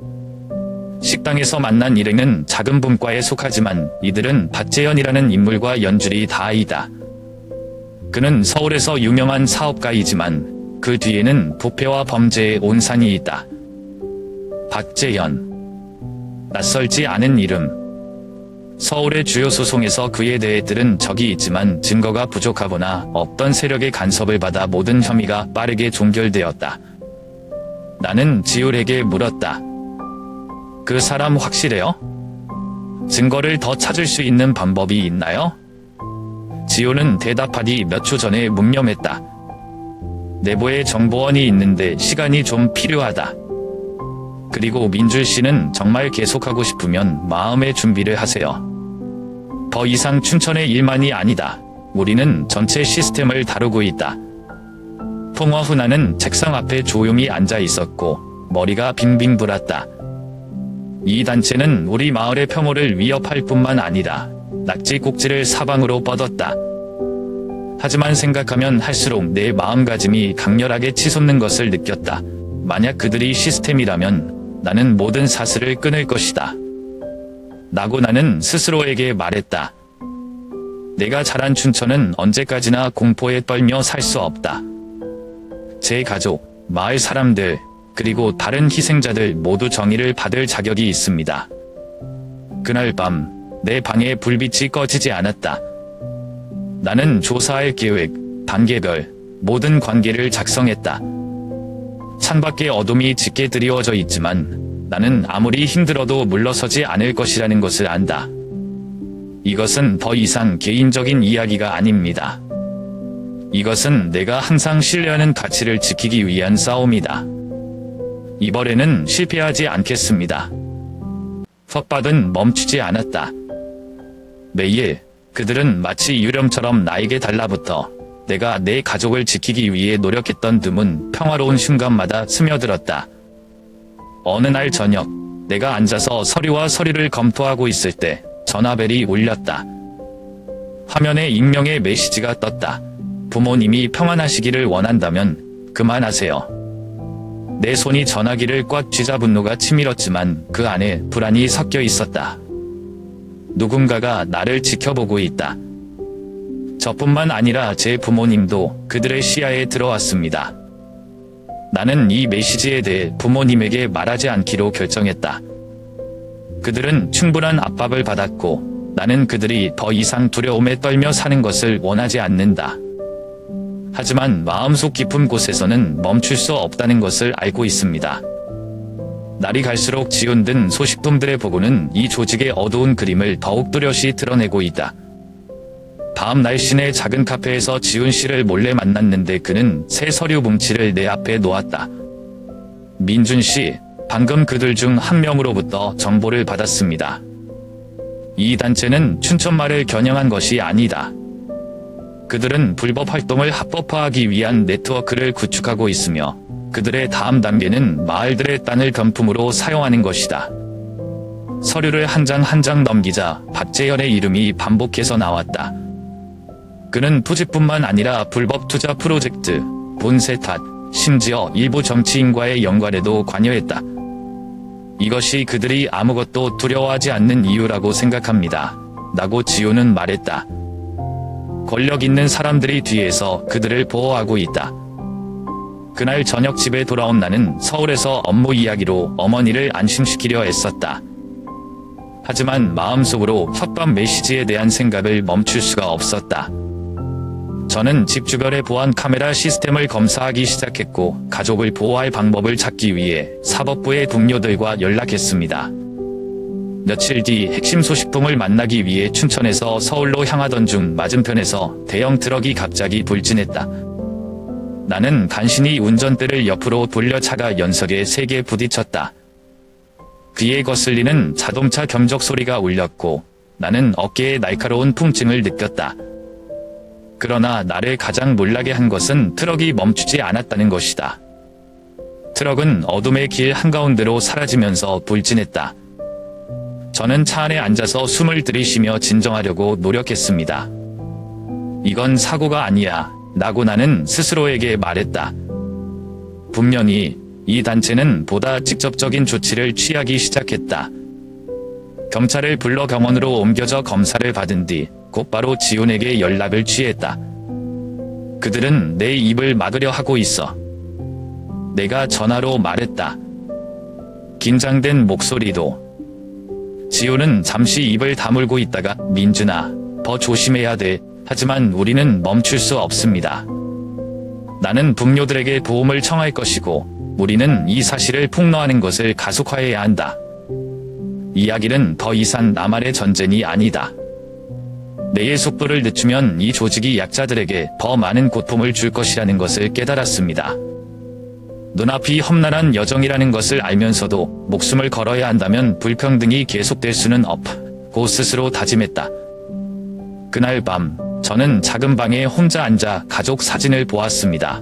식당에서 만난 일행은 작은 분과에 속하지만 이들은 박재현이라는 인물과 연줄이 다이다. 그는 서울에서 유명한 사업가이지만 그 뒤에는 부패와 범죄의 온상이 있다. 박재현. 낯설지 않은 이름. 서울의 주요 소송에서 그에 대해 들은 적이 있지만 증거가 부족하거나 없던 세력의 간섭을 받아 모든 혐의가 빠르게 종결되었다. 나는 지율에게 물었다. 그 사람 확실해요? 증거를 더 찾을 수 있는 방법이 있나요? 지호는 대답하기 몇 초 전에 묵념했다. 내부에 정보원이 있는데 시간이 좀 필요하다. 그리고 민준 씨는 정말 계속하고 싶으면 마음의 준비를 하세요. 더 이상 춘천의 일만이 아니다. 우리는 전체 시스템을 다루고 있다. 통화 후 나는 책상 앞에 조용히 앉아 있었고 머리가 빙빙 돌았다. 이 단체는 우리 마을의 평화를 위협할 뿐만 아니라 낙지 꼭지를 사방으로 뻗었다. 하지만 생각하면 할수록 내 마음가짐이 강렬하게 치솟는 것을 느꼈다. 만약 그들이 시스템이라면 나는 모든 사슬을 끊을 것이다. 라고 나는 스스로에게 말했다. 내가 자란 춘천은 언제까지나 공포에 떨며 살 수 없다. 제 가족, 마을 사람들, 그리고 다른 희생자들 모두 정의를 받을 자격이 있습니다. 그날 밤 내 방에 불빛이 꺼지지 않았다. 나는 조사할 계획, 단계별, 모든 관계를 작성했다. 창밖에 어둠이 짙게 드리워져 있지만 나는 아무리 힘들어도 물러서지 않을 것이라는 것을 안다. 이것은 더 이상 개인적인 이야기가 아닙니다. 이것은 내가 항상 신뢰하는 가치를 지키기 위한 싸움이다. 이번에는 실패하지 않겠습니다. 텃밭은 멈추지 않았다. 매일 그들은 마치 유령처럼 나에게 달라붙어 내가 내 가족을 지키기 위해 노력했던 드문 평화로운 순간마다 스며들었다. 어느 날 저녁 내가 앉아서 서류와 서류를 검토하고 있을 때 전화벨이 울렸다. 화면에 익명의 메시지가 떴다. 부모님이 평안하시기를 원한다면 그만하세요. 내 손이 전화기를 꽉 쥐자 분노가 치밀었지만 그 안에 불안이 섞여 있었다. 누군가가 나를 지켜보고 있다. 저뿐만 아니라 제 부모님도 그들의 시야에 들어왔습니다. 나는 이 메시지에 대해 부모님에게 말하지 않기로 결정했다. 그들은 충분한 압박을 받았고 나는 그들이 더 이상 두려움에 떨며 사는 것을 원하지 않는다. 하지만 마음속 깊은 곳에서는 멈출 수 없다는 것을 알고 있습니다. 날이 갈수록 지운든 소식품들의 보고는 이 조직의 어두운 그림을 더욱 뚜렷이 드러내고 있다. 밤 날씬의 작은 카페에서 지훈 씨를 몰래 만났는데 그는 새 서류 뭉치를 내 앞에 놓았다. 민준 씨, 방금 그들 중 한 명으로부터 정보를 받았습니다. 이 단체는 춘천마을을 겨냥한 것이 아니다. 그들은 불법 활동을 합법화하기 위한 네트워크를 구축하고 있으며 그들의 다음 단계는 마을들의 땅을 경품으로 사용하는 것이다. 서류를 한 장 한 장 넘기자 박재현의 이름이 반복해서 나왔다. 그는 투지뿐만 아니라 불법 투자 프로젝트, 본세 탓, 심지어 일부 정치인과의 연관에도 관여했다. 이것이 그들이 아무것도 두려워하지 않는 이유라고 생각합니다. 라고 지호는 말했다. 권력 있는 사람들이 뒤에서 그들을 보호하고 있다. 그날 저녁 집에 돌아온 나는 서울에서 업무 이야기로 어머니를 안심시키려 애썼다. 하지만 마음속으로 협박 메시지에 대한 생각을 멈출 수가 없었다. 저는 집 주변의 보안 카메라 시스템을 검사하기 시작했고 가족을 보호할 방법을 찾기 위해 사법부의 동료들과 연락했습니다. 며칠 뒤 핵심 소식통을 만나기 위해 춘천에서 서울로 향하던 중 맞은편에서 대형 트럭이 갑자기 돌진했다. 나는 간신히 운전대를 옆으로 돌려 차가 연석에 세게 부딪혔다. 귀에 거슬리는 자동차 경적 소리가 울렸고 나는 어깨에 날카로운 통증을 느꼈다. 그러나 나를 가장 놀라게 한 것은 트럭이 멈추지 않았다는 것이다. 트럭은 어둠의 길 한가운데로 사라지면서 돌진했다. 저는 차 안에 앉아서 숨을 들이쉬며 진정하려고 노력했습니다. 이건 사고가 아니야. 라고 나는 스스로에게 말했다. 분명히 이 단체는 보다 직접적인 조치를 취하기 시작했다. 경찰을 불러 병원으로 옮겨져 검사를 받은 뒤 곧바로 지훈에게 연락을 취했다. 그들은 내 입을 막으려 하고 있어. 내가 전화로 말했다. 긴장된 목소리도. 지훈은 잠시 입을 다물고 있다가 민준아, 더 조심해야 돼. 하지만 우리는 멈출 수 없습니다. 나는 동료들에게 도움을 청할 것이고 우리는 이 사실을 폭로하는 것을 가속화해야 한다. 이야기는 더 이상 나만의 전쟁이 아니다. 내의 속도를 늦추면 이 조직이 약자들에게 더 많은 고통을 줄 것이라는 것을 깨달았습니다. 눈앞이 험난한 여정이라는 것을 알면서도 목숨을 걸어야 한다면 불평등이 계속될 수는 없고 스스로 다짐했다. 그날 밤 저는 작은 방에 혼자 앉아 가족 사진을 보았습니다.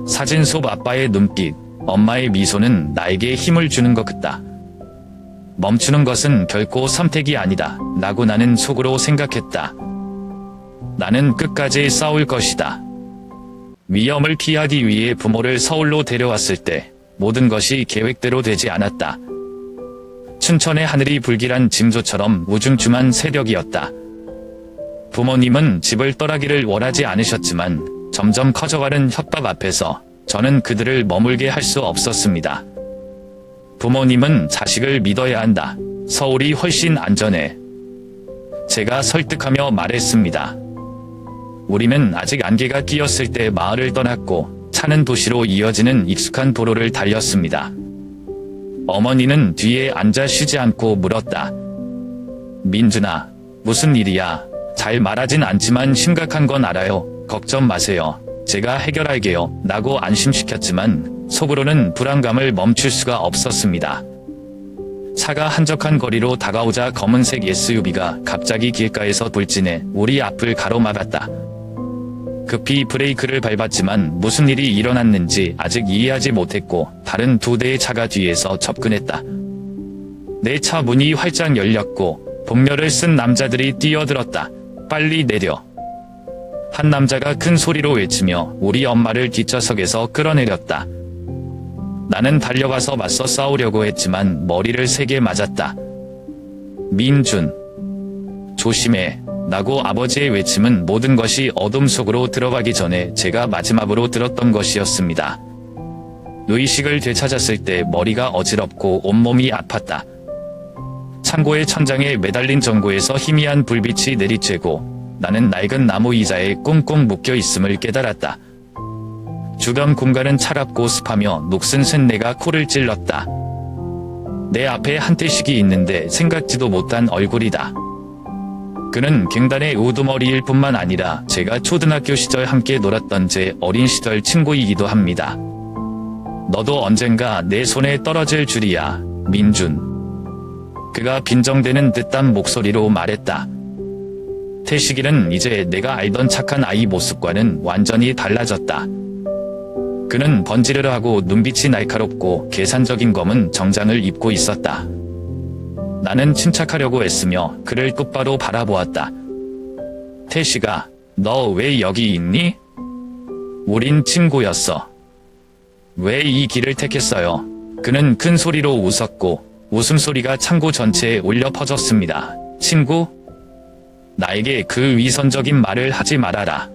사진 속 아빠의 눈빛, 엄마의 미소는 나에게 힘을 주는 것 같다. 멈추는 것은 결코 선택이 아니다 라고 나는 속으로 생각했다. 나는 끝까지 싸울 것이다. 위험을 피하기 위해 부모를 서울로 데려왔을 때 모든 것이 계획대로 되지 않았다. 춘천의 하늘이 불길한 징조처럼 우중충한 세력이었다. 부모님은 집을 떠나기를 원하지 않으셨지만 점점 커져가는 협박 앞에서 저는 그들을 머물게 할 수 없었습니다. 부모님은 자식을 믿어야 한다. 서울이 훨씬 안전해. 제가 설득하며 말했습니다. 우리는 아직 안개가 끼었을 때 마을을 떠났고 차는 도시로 이어지는 익숙한 도로를 달렸습니다. 어머니는 뒤에 앉아 쉬지 않고 물었다. 민준아, 무슨 일이야? 잘 말하진 않지만 심각한 건 알아요. 걱정 마세요. 제가 해결할게요. 라고 안심시켰지만 속으로는 불안감을 멈출 수가 없었습니다. 차가 한적한 거리로 다가오자 검은색 SUV가 갑자기 길가에서 돌진해 우리 앞을 가로막았다. 급히 브레이크를 밟았지만 무슨 일이 일어났는지 아직 이해하지 못했고 다른 두 대의 차가 뒤에서 접근했다. 내 차 문이 활짝 열렸고 복면을 쓴 남자들이 뛰어들었다. 빨리 내려. 한 남자가 큰 소리로 외치며 우리 엄마를 뒷좌석에서 끌어내렸다. 나는 달려가서 맞서 싸우려고 했지만 머리를 세게 맞았다. 민준, 조심해. 라고 아버지의 외침은 모든 것이 어둠 속으로 들어가기 전에 제가 마지막으로 들었던 것이었습니다. 의식을 되찾았을 때 머리가 어지럽고 온몸이 아팠다. 창고의 천장에 매달린 전구에서 희미한 불빛이 내리쬐고 나는 낡은 나무 의자에 꽁꽁 묶여 있음을 깨달았다. 주변 공간은 차갑고 습하며 녹슨 쇳내가 코를 찔렀다. 내 앞에 한태식이 있는데 생각지도 못한 얼굴이다. 그는 갱단의 우두머리일 뿐만 아니라 제가 초등학교 시절 함께 놀았던 제 어린 시절 친구이기도 합니다. 너도 언젠가 내 손에 떨어질 줄이야, 민준. 그가 빈정대는 듯한 목소리로 말했다. 태식이는 이제 내가 알던 착한 아이 모습과는 완전히 달라졌다. 그는 번지르르하고 눈빛이 날카롭고 계산적인 검은 정장을 입고 있었다. 나는 침착하려고 애쓰며 그를 똑바로 바라보았다. 태식아, 너 왜 여기 있니? 우린 친구였어. 왜 이 길을 택했어요? 그는 큰 소리로 웃었고 웃음소리가 창고 전체에 울려 퍼졌습니다. 친구? 나에게 그 위선적인 말을 하지 말아라.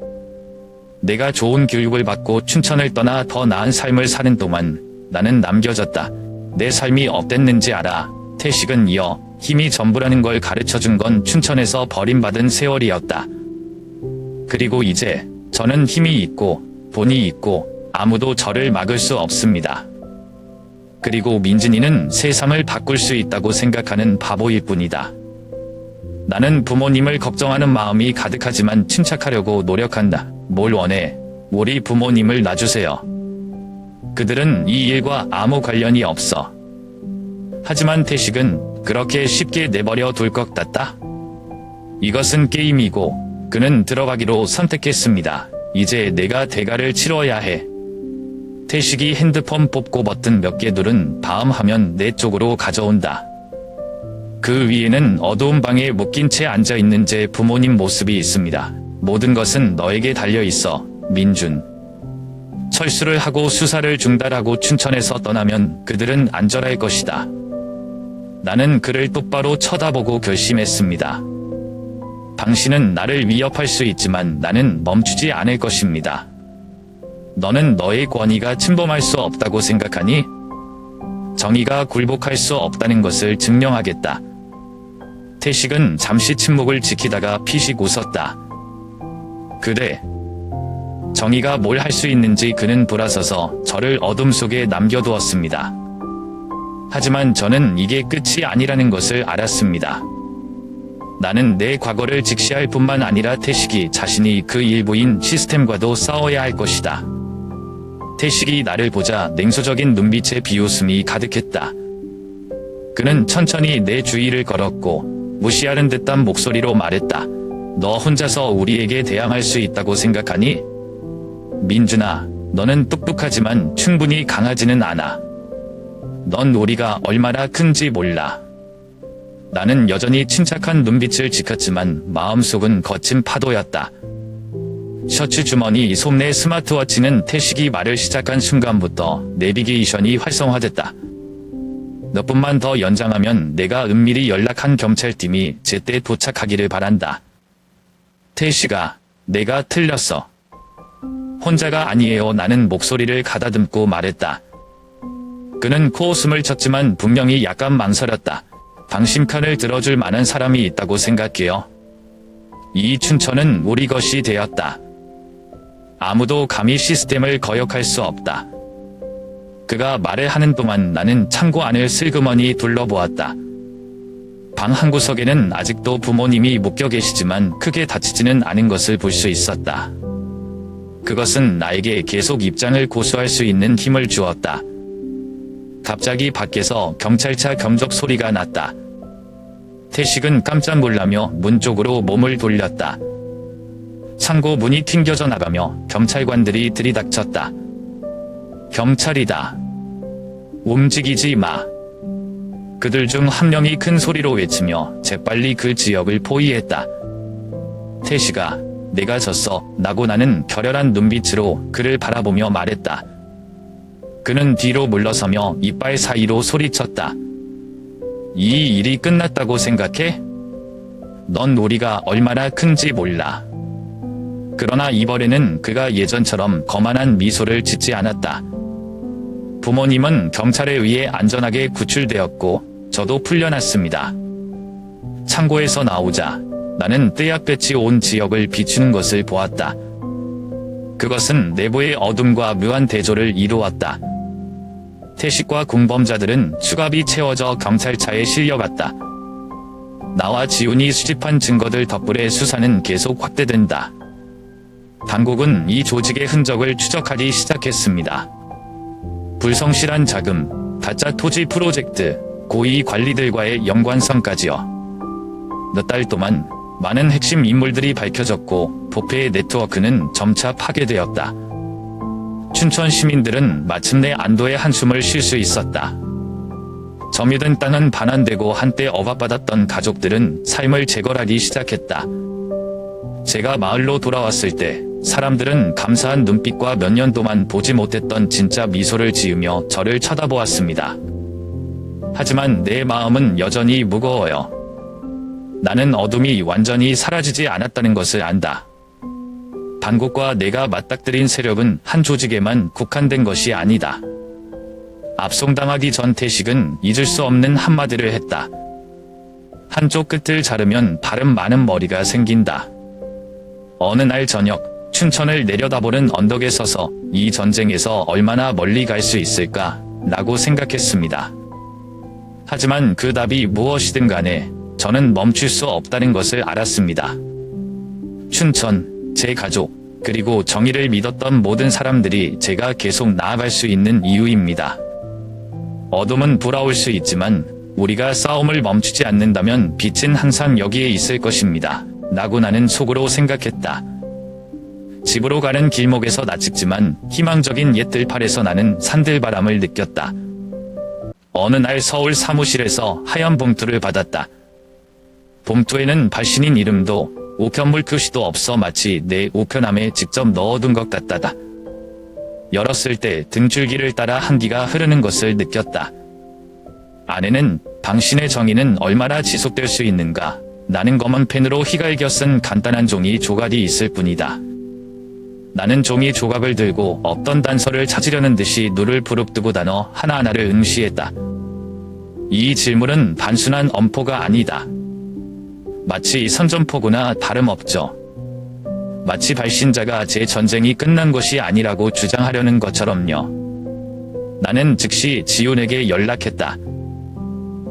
내가 좋은 교육을 받고 춘천을 떠나 더 나은 삶을 사는 동안 나는 남겨졌다. 내 삶이 어땠는지 알아. 태식은 이어 힘이 전부라는 걸 가르쳐준 건 춘천에서 버림받은 세월이었다. 그리고 이제 저는 힘이 있고 돈이 있고 아무도 저를 막을 수 없습니다. 그리고 민준이는 세상을 바꿀 수 있다고 생각하는 바보일 뿐이다. 나는 부모님을 걱정하는 마음이 가득하지만 침착하려고 노력한다. 뭘 원해? 우리 부모님을 놔주세요. 그들은 이 일과 아무 관련이 없어. 하지만 태식은 그렇게 쉽게 내버려 둘 것 같다. 이것은 게임이고 그는 들어가기로 선택했습니다. 이제 내가 대가를 치러야 해. 태식이 핸드폰 뽑고 버튼 몇 개 누른 다음 화면 내 쪽으로 가져온다. 그 위에는 어두운 방에 묶인 채 앉아있는 제 부모님 모습이 있습니다. 모든 것은 너에게 달려있어, 민준. 철수를 하고 수사를 중단하고 춘천에서 떠나면 그들은 안전할 것이다. 나는 그를 똑바로 쳐다보고 결심했습니다. 당신은 나를 위협할 수 있지만 나는 멈추지 않을 것입니다. 너는 너의 권위가 침범할 수 없다고 생각하니? 정의가 굴복할 수 없다는 것을 증명하겠다. 태식은 잠시 침묵을 지키다가 피식 웃었다. 그래. 정의가 뭘 할 수 있는지 그는 돌아서서 저를 어둠 속에 남겨두었습니다. 하지만 저는 이게 끝이 아니라는 것을 알았습니다. 나는 내 과거를 직시할 뿐만 아니라 태식이 자신이 그 일부인 시스템과도 싸워야 할 것이다. 태식이 나를 보자 냉소적인 눈빛에 비웃음이 가득했다. 그는 천천히 내 주위를 걸었고 무시하는 듯한 목소리로 말했다. 너 혼자서 우리에게 대항할 수 있다고 생각하니? 민준아, 너는 똑똑하지만 충분히 강하지는 않아. 넌 우리가 얼마나 큰지 몰라. 나는 여전히 침착한 눈빛을 지켰지만 마음속은 거친 파도였다. 셔츠 주머니 속내 스마트워치는 태식이 말을 시작한 순간부터 내비게이션이 활성화됐다. 몇 분만 더 연장하면 내가 은밀히 연락한 경찰팀이 제때 도착하기를 바란다. 태식아, 내가 틀렸어. 혼자가 아니에요. 나는 목소리를 가다듬고 말했다. 그는 코웃음을 쳤지만 분명히 약간 망설였다. 당신 편을 들어줄 만한 사람이 있다고 생각해요. 이 춘천은 우리 것이 되었다. 아무도 감히 시스템을 거역할 수 없다. 그가 말을 하는 동안 나는 창고 안을 슬그머니 둘러보았다. 방 한 구석에는 아직도 부모님이 묶여 계시지만 크게 다치지는 않은 것을 볼 수 있었다. 그것은 나에게 계속 입장을 고수할 수 있는 힘을 주었다. 갑자기 밖에서 경찰차 경적 소리가 났다. 태식은 깜짝 놀라며 문 쪽으로 몸을 돌렸다. 창고 문이 튕겨져 나가며 경찰관들이 들이닥쳤다. 경찰이다. 움직이지 마. 그들 중 한 명이 큰 소리로 외치며 재빨리 그 지역을 포위했다. 태식아, 내가 졌어. 라고 나는 결연한 눈빛으로 그를 바라보며 말했다. 그는 뒤로 물러서며 이빨 사이로 소리쳤다. 이 일이 끝났다고 생각해? 넌 우리가 얼마나 큰지 몰라. 그러나 이번에는 그가 예전처럼 거만한 미소를 짓지 않았다. 부모님은 경찰에 의해 안전하게 구출되었고 저도 풀려났습니다. 창고에서 나오자 나는 떼약볕이 온 지역을 비추는 것을 보았다. 그것은 내부의 어둠과 묘한 대조를 이루었다. 태식과 공범자들은 수갑이 채워져 경찰차에 실려갔다. 나와 지훈이 수집한 증거들 덕분에 수사는 계속 확대된다. 당국은 이 조직의 흔적을 추적하기 시작했습니다. 불성실한 자금, 가짜 토지 프로젝트, 고위 관리들과의 연관성까지요. 몇 달 동안 많은 핵심 인물들이 밝혀졌고 부패의 네트워크는 점차 파괴되었다. 춘천 시민들은 마침내 안도의 한숨을 쉴 수 있었다. 점유된 땅은 반환되고 한때 억압받았던 가족들은 삶을 재건하기 시작했다. 제가 마을로 돌아왔을 때 사람들은 감사한 눈빛과 몇 년 동안 보지 못했던 진짜 미소를 지으며 저를 쳐다보았습니다. 하지만 내 마음은 여전히 무거워요. 나는 어둠이 완전히 사라지지 않았다는 것을 안다. 반국과 내가 맞닥뜨린 세력은 한 조직에만 국한된 것이 아니다. 압송당하기 전 태식은 잊을 수 없는 한마디를 했다. 한쪽 끝을 자르면 바람 많은 머리가 생긴다. 어느 날 저녁 춘천을 내려다보는 언덕에 서서 이 전쟁에서 얼마나 멀리 갈 수 있을까 라고 생각했습니다. 하지만 그 답이 무엇이든 간에 저는 멈출 수 없다는 것을 알았습니다. 춘천, 제 가족, 그리고 정의를 믿었던 모든 사람들이 제가 계속 나아갈 수 있는 이유입니다. 어둠은 불어올 수 있지만 우리가 싸움을 멈추지 않는다면 빛은 항상 여기에 있을 것입니다. 라고 나는 속으로 생각했다. 집으로 가는 길목에서 낯익지만 희망적인 옛 들판에서 나는 산들바람을 느꼈다. 어느 날 서울 사무실에서 하얀 봉투를 받았다. 봉투에는 발신인 이름도 우편물 표시도 없어 마치 내 우편함에 직접 넣어둔 것 같다다. 열었을 때 등줄기를 따라 한기가 흐르는 것을 느꼈다. 안에는 당신의 정의는 얼마나 지속될 수 있는가? 나는 검은 펜으로 휘갈겨 쓴 간단한 종이 조각이 있을 뿐이다. 나는 종이 조각을 들고 없던 단서를 찾으려는 듯이 눈을 부릅뜨고 단어 하나하나를 응시했다. 이 질문은 단순한 엄포가 아니다. 마치 선전포고나 다름없죠. 마치 발신자가 제 전쟁이 끝난 것이 아니라고 주장하려는 것처럼요. 나는 즉시 지훈에게 연락했다.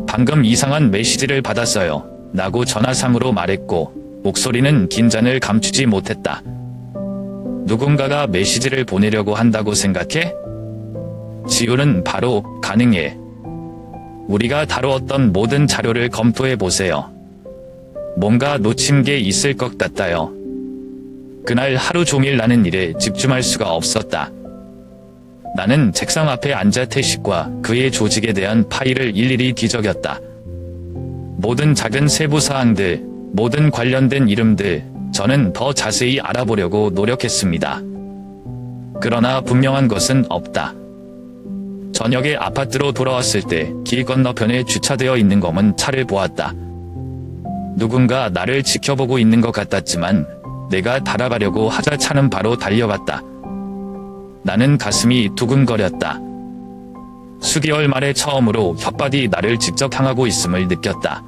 방금 이상한 메시지를 받았어요. 라고 전화상으로 말했고 목소리는 긴장을 감추지 못했다. 누군가가 메시지를 보내려고 한다고 생각해? 지우는 바로 가능해. 우리가 다루었던 모든 자료를 검토해 보세요. 뭔가 놓친 게 있을 것 같아요. 그날 하루 종일 나는 일에 집중할 수가 없었다. 나는 책상 앞에 앉아 태식과 그의 조직에 대한 파일을 일일이 뒤적였다. 모든 작은 세부 사항들, 모든 관련된 이름들, 저는 더 자세히 알아보려고 노력했습니다. 그러나 분명한 것은 없다. 저녁에 아파트로 돌아왔을 때 길 건너편에 주차되어 있는 검은 차를 보았다. 누군가 나를 지켜보고 있는 것 같았지만 내가 달아가려고 하자 차는 바로 달려갔다. 나는 가슴이 두근거렸다. 수개월 만에 처음으로 혓바디 나를 직접 향하고 있음을 느꼈다.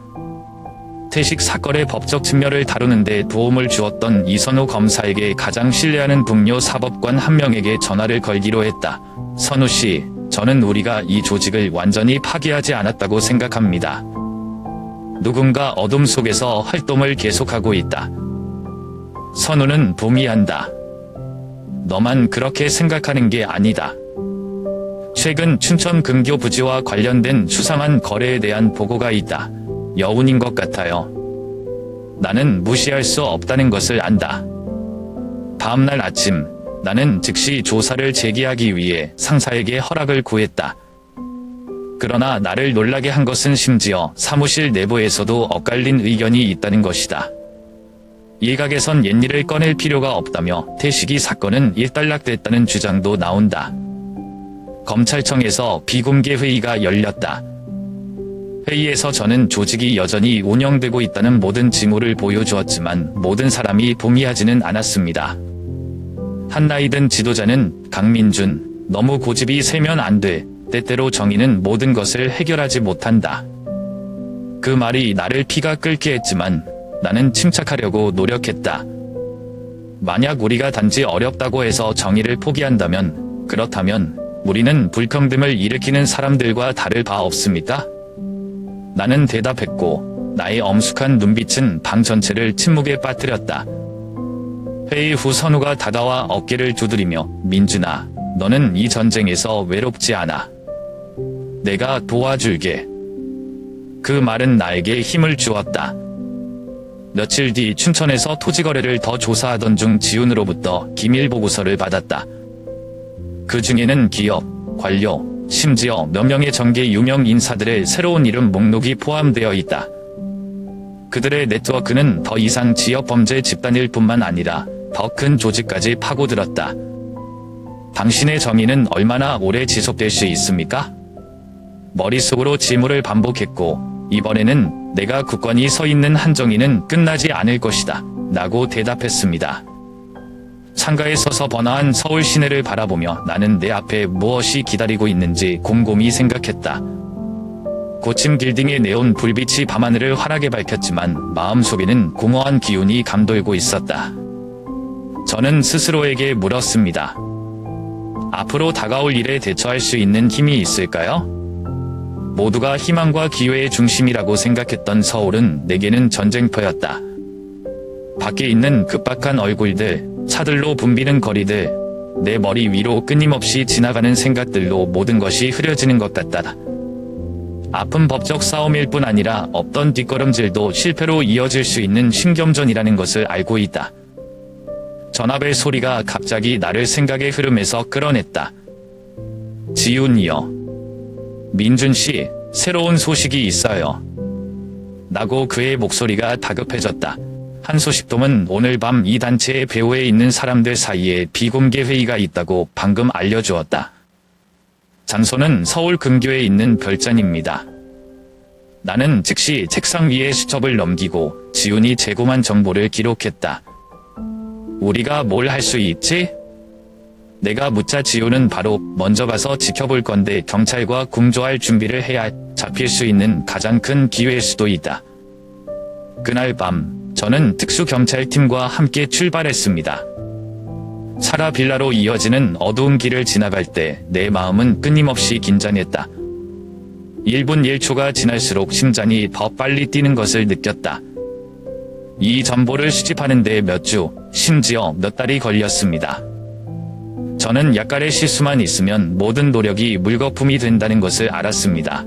태식 사건의 법적 측면을 다루는데 도움을 주었던 이선우 검사에게 가장 신뢰하는 동료 사법관 한 명에게 전화를 걸기로 했다. 선우 씨, 저는 우리가 이 조직을 완전히 파괴하지 않았다고 생각합니다. 누군가 어둠 속에서 활동을 계속하고 있다. 선우는 동의한다. 너만 그렇게 생각하는 게 아니다. 최근 춘천 금교 부지와 관련된 수상한 거래에 대한 보고가 있다. 여운인 것 같아요. 나는 무시할 수 없다는 것을 안다. 다음날 아침, 나는 즉시 조사를 재개하기 위해 상사에게 허락을 구했다. 그러나 나를 놀라게 한 것은 심지어 사무실 내부에서도 엇갈린 의견이 있다는 것이다. 일각에선 옛일을 꺼낼 필요가 없다며 태식이 사건은 일단락됐다는 주장도 나온다. 검찰청에서 비공개 회의가 열렸다. 회의에서 저는 조직이 여전히 운영되고 있다는 모든 징후를 보여주었지만 모든 사람이 동의하지는 않았습니다. 한 나이든 지도자는 강민준, 너무 고집이 세면 안 돼. 때때로 정의는 모든 것을 해결하지 못한다. 그 말이 나를 피가 끓게 했지만 나는 침착하려고 노력했다. 만약 우리가 단지 어렵다고 해서 정의를 포기한다면, 그렇다면 우리는 불평등을 일으키는 사람들과 다를 바 없습니까? 나는 대답했고 나의 엄숙한 눈빛은 방 전체를 침묵에 빠뜨렸다. 회의 후 선우가 다가와 어깨를 두드리며 민준아, 너는 이 전쟁에서 외롭지 않아. 내가 도와줄게. 그 말은 나에게 힘을 주었다. 며칠 뒤 춘천에서 토지거래를 더 조사하던 중 지훈으로부터 기밀 보고서를 받았다. 그 중에는 기업, 관료, 심지어 몇 명의 정계 유명 인사들의 새로운 이름 목록이 포함되어 있다. 그들의 네트워크는 더 이상 지역 범죄 집단일 뿐만 아니라 더 큰 조직까지 파고들었다. 당신의 정의는 얼마나 오래 지속될 수 있습니까? 머릿속으로 질문을 반복했고 이번에는 내가 굳건히 서 있는 한 정의는 끝나지 않을 것이다. 라고 대답했습니다. 창가에 서서 번화한 서울 시내를 바라보며 나는 내 앞에 무엇이 기다리고 있는지 곰곰이 생각했다. 고층 빌딩의 네온 불빛이 밤하늘을 환하게 밝혔지만 마음속에는 공허한 기운이 감돌고 있었다. 저는 스스로에게 물었습니다. 앞으로 다가올 일에 대처할 수 있는 힘이 있을까요? 모두가 희망과 기회의 중심이라고 생각했던 서울은 내게는 전쟁터였다. 밖에 있는 급박한 얼굴들, 차들로 붐비는 거리들, 내 머리 위로 끊임없이 지나가는 생각들로 모든 것이 흐려지는 것 같다. 아픈 법적 싸움일 뿐 아니라 없던 뒷걸음질도 실패로 이어질 수 있는 신경전이라는 것을 알고 있다. 전화벨 소리가 갑자기 나를 생각의 흐름에서 끌어냈다. 지훈이요. 민준씨, 새로운 소식이 있어요. 라고 그의 목소리가 다급해졌다. 한 소식통은 오늘 밤 이 단체의 배후에 있는 사람들 사이에 비공개 회의가 있다고 방금 알려주었다. 장소는 서울 근교에 있는 별장입니다. 나는 즉시 책상 위에 수첩을 넘기고 지훈이 제공한 정보를 기록했다. 우리가 뭘 할 수 있지? 내가 묻자 지훈은 바로 먼저 가서 지켜볼 건데 경찰과 공조할 준비를 해야 잡힐 수 있는 가장 큰 기회일 수도 있다. 그날 밤 저는 특수경찰팀과 함께 출발했습니다. 사라 빌라로 이어지는 어두운 길을 지나갈 때 내 마음은 끊임없이 긴장했다. 1분 1초가 지날수록 심장이 더 빨리 뛰는 것을 느꼈다. 이 정보를 수집하는 데 몇 주, 심지어 몇 달이 걸렸습니다. 저는 약간의 실수만 있으면 모든 노력이 물거품이 된다는 것을 알았습니다.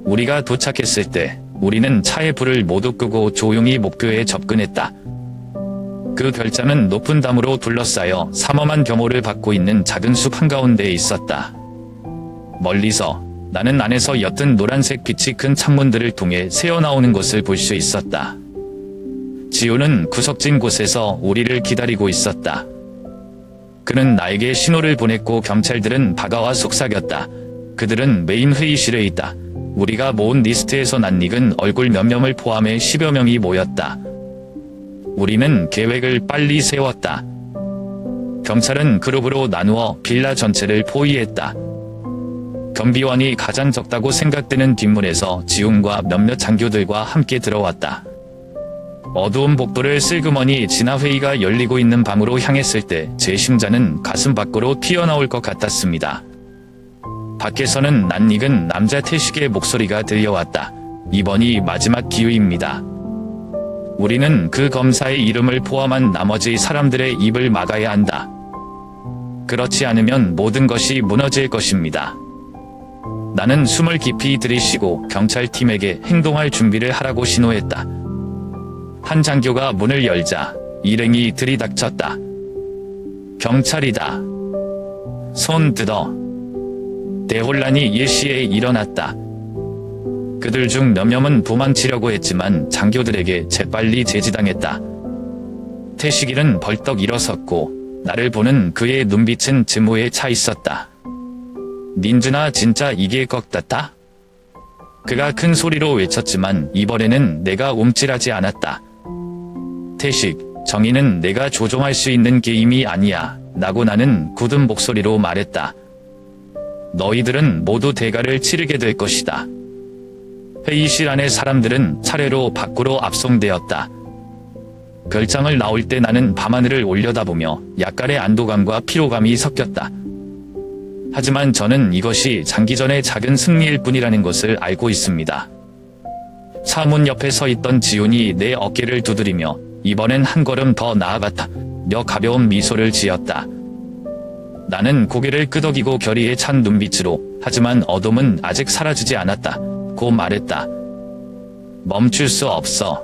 우리가 도착했을 때 우리는 차의 불을 모두 끄고 조용히 목표에 접근했다. 그 별장은 높은 담으로 둘러싸여 삼엄한 경호를 받고 있는 작은 숲 한가운데에 있었다. 멀리서 나는 안에서 옅은 노란색 빛이 큰 창문들을 통해 새어나오는 것을 볼 수 있었다. 지호는 구석진 곳에서 우리를 기다리고 있었다. 그는 나에게 신호를 보냈고 경찰들은 다가와 속삭였다. 그들은 메인 회의실에 있다. 우리가 모은 리스트에서 낯익은 얼굴 몇 명을 포함해 10여 명이 모였다. 우리는 계획을 빨리 세웠다. 경찰은 그룹으로 나누어 빌라 전체를 포위했다. 경비원이 가장 적다고 생각되는 뒷문에서 지훈과 몇몇 장교들과 함께 들어왔다. 어두운 복도를 슬그머니 지나 회의가 열리고 있는 방으로 향했을 때 제 심장은 가슴 밖으로 튀어나올 것 같았습니다. 밖에서는 낯익은 남자 태식의 목소리가 들려왔다. 이번이 마지막 기회입니다. 우리는 그 검사의 이름을 포함한 나머지 사람들의 입을 막아야 한다. 그렇지 않으면 모든 것이 무너질 것입니다. 나는 숨을 깊이 들이쉬고 경찰팀에게 행동할 준비를 하라고 신호했다. 한 장교가 문을 열자 일행이 들이닥쳤다. 경찰이다. 손 들어. 대혼란이 일시에 일어났다. 그들 중 몇 명은 도망치려고 했지만 장교들에게 재빨리 제지당했다. 태식이는 벌떡 일어섰고 나를 보는 그의 눈빛은 증오에 차 있었다. 닌주나 진짜 이길 것 같다? 그가 큰 소리로 외쳤지만 이번에는 내가 움찔하지 않았다. 태식, 정의는 내가 조종할 수 있는 게임이 아니야. 라고 나는 굳은 목소리로 말했다. 너희들은 모두 대가를 치르게 될 것이다. 회의실 안의 사람들은 차례로 밖으로 압송되었다. 별장을 나올 때 나는 밤하늘을 올려다보며 약간의 안도감과 피로감이 섞였다. 하지만 저는 이것이 장기전의 작은 승리일 뿐이라는 것을 알고 있습니다. 차문 옆에 서 있던 지훈이 내 어깨를 두드리며 이번엔 한 걸음 더 나아갔다. 며 가벼운 미소를 지었다. 나는 고개를 끄덕이고 결의에 찬 눈빛으로 하지만 어둠은 아직 사라지지 않았다. 고 말했다. 멈출 수 없어.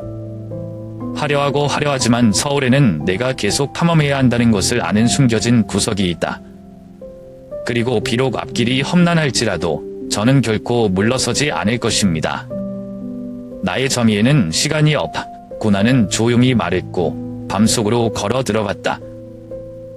화려하고 화려하지만 서울에는 내가 계속 탐험해야 한다는 것을 아는 숨겨진 구석이 있다. 그리고 비록 앞길이 험난할지라도 저는 결코 물러서지 않을 것입니다. 나의 점의에는 시간이 없다. 고나는 조용히 말했고 밤속으로 걸어 들어갔다.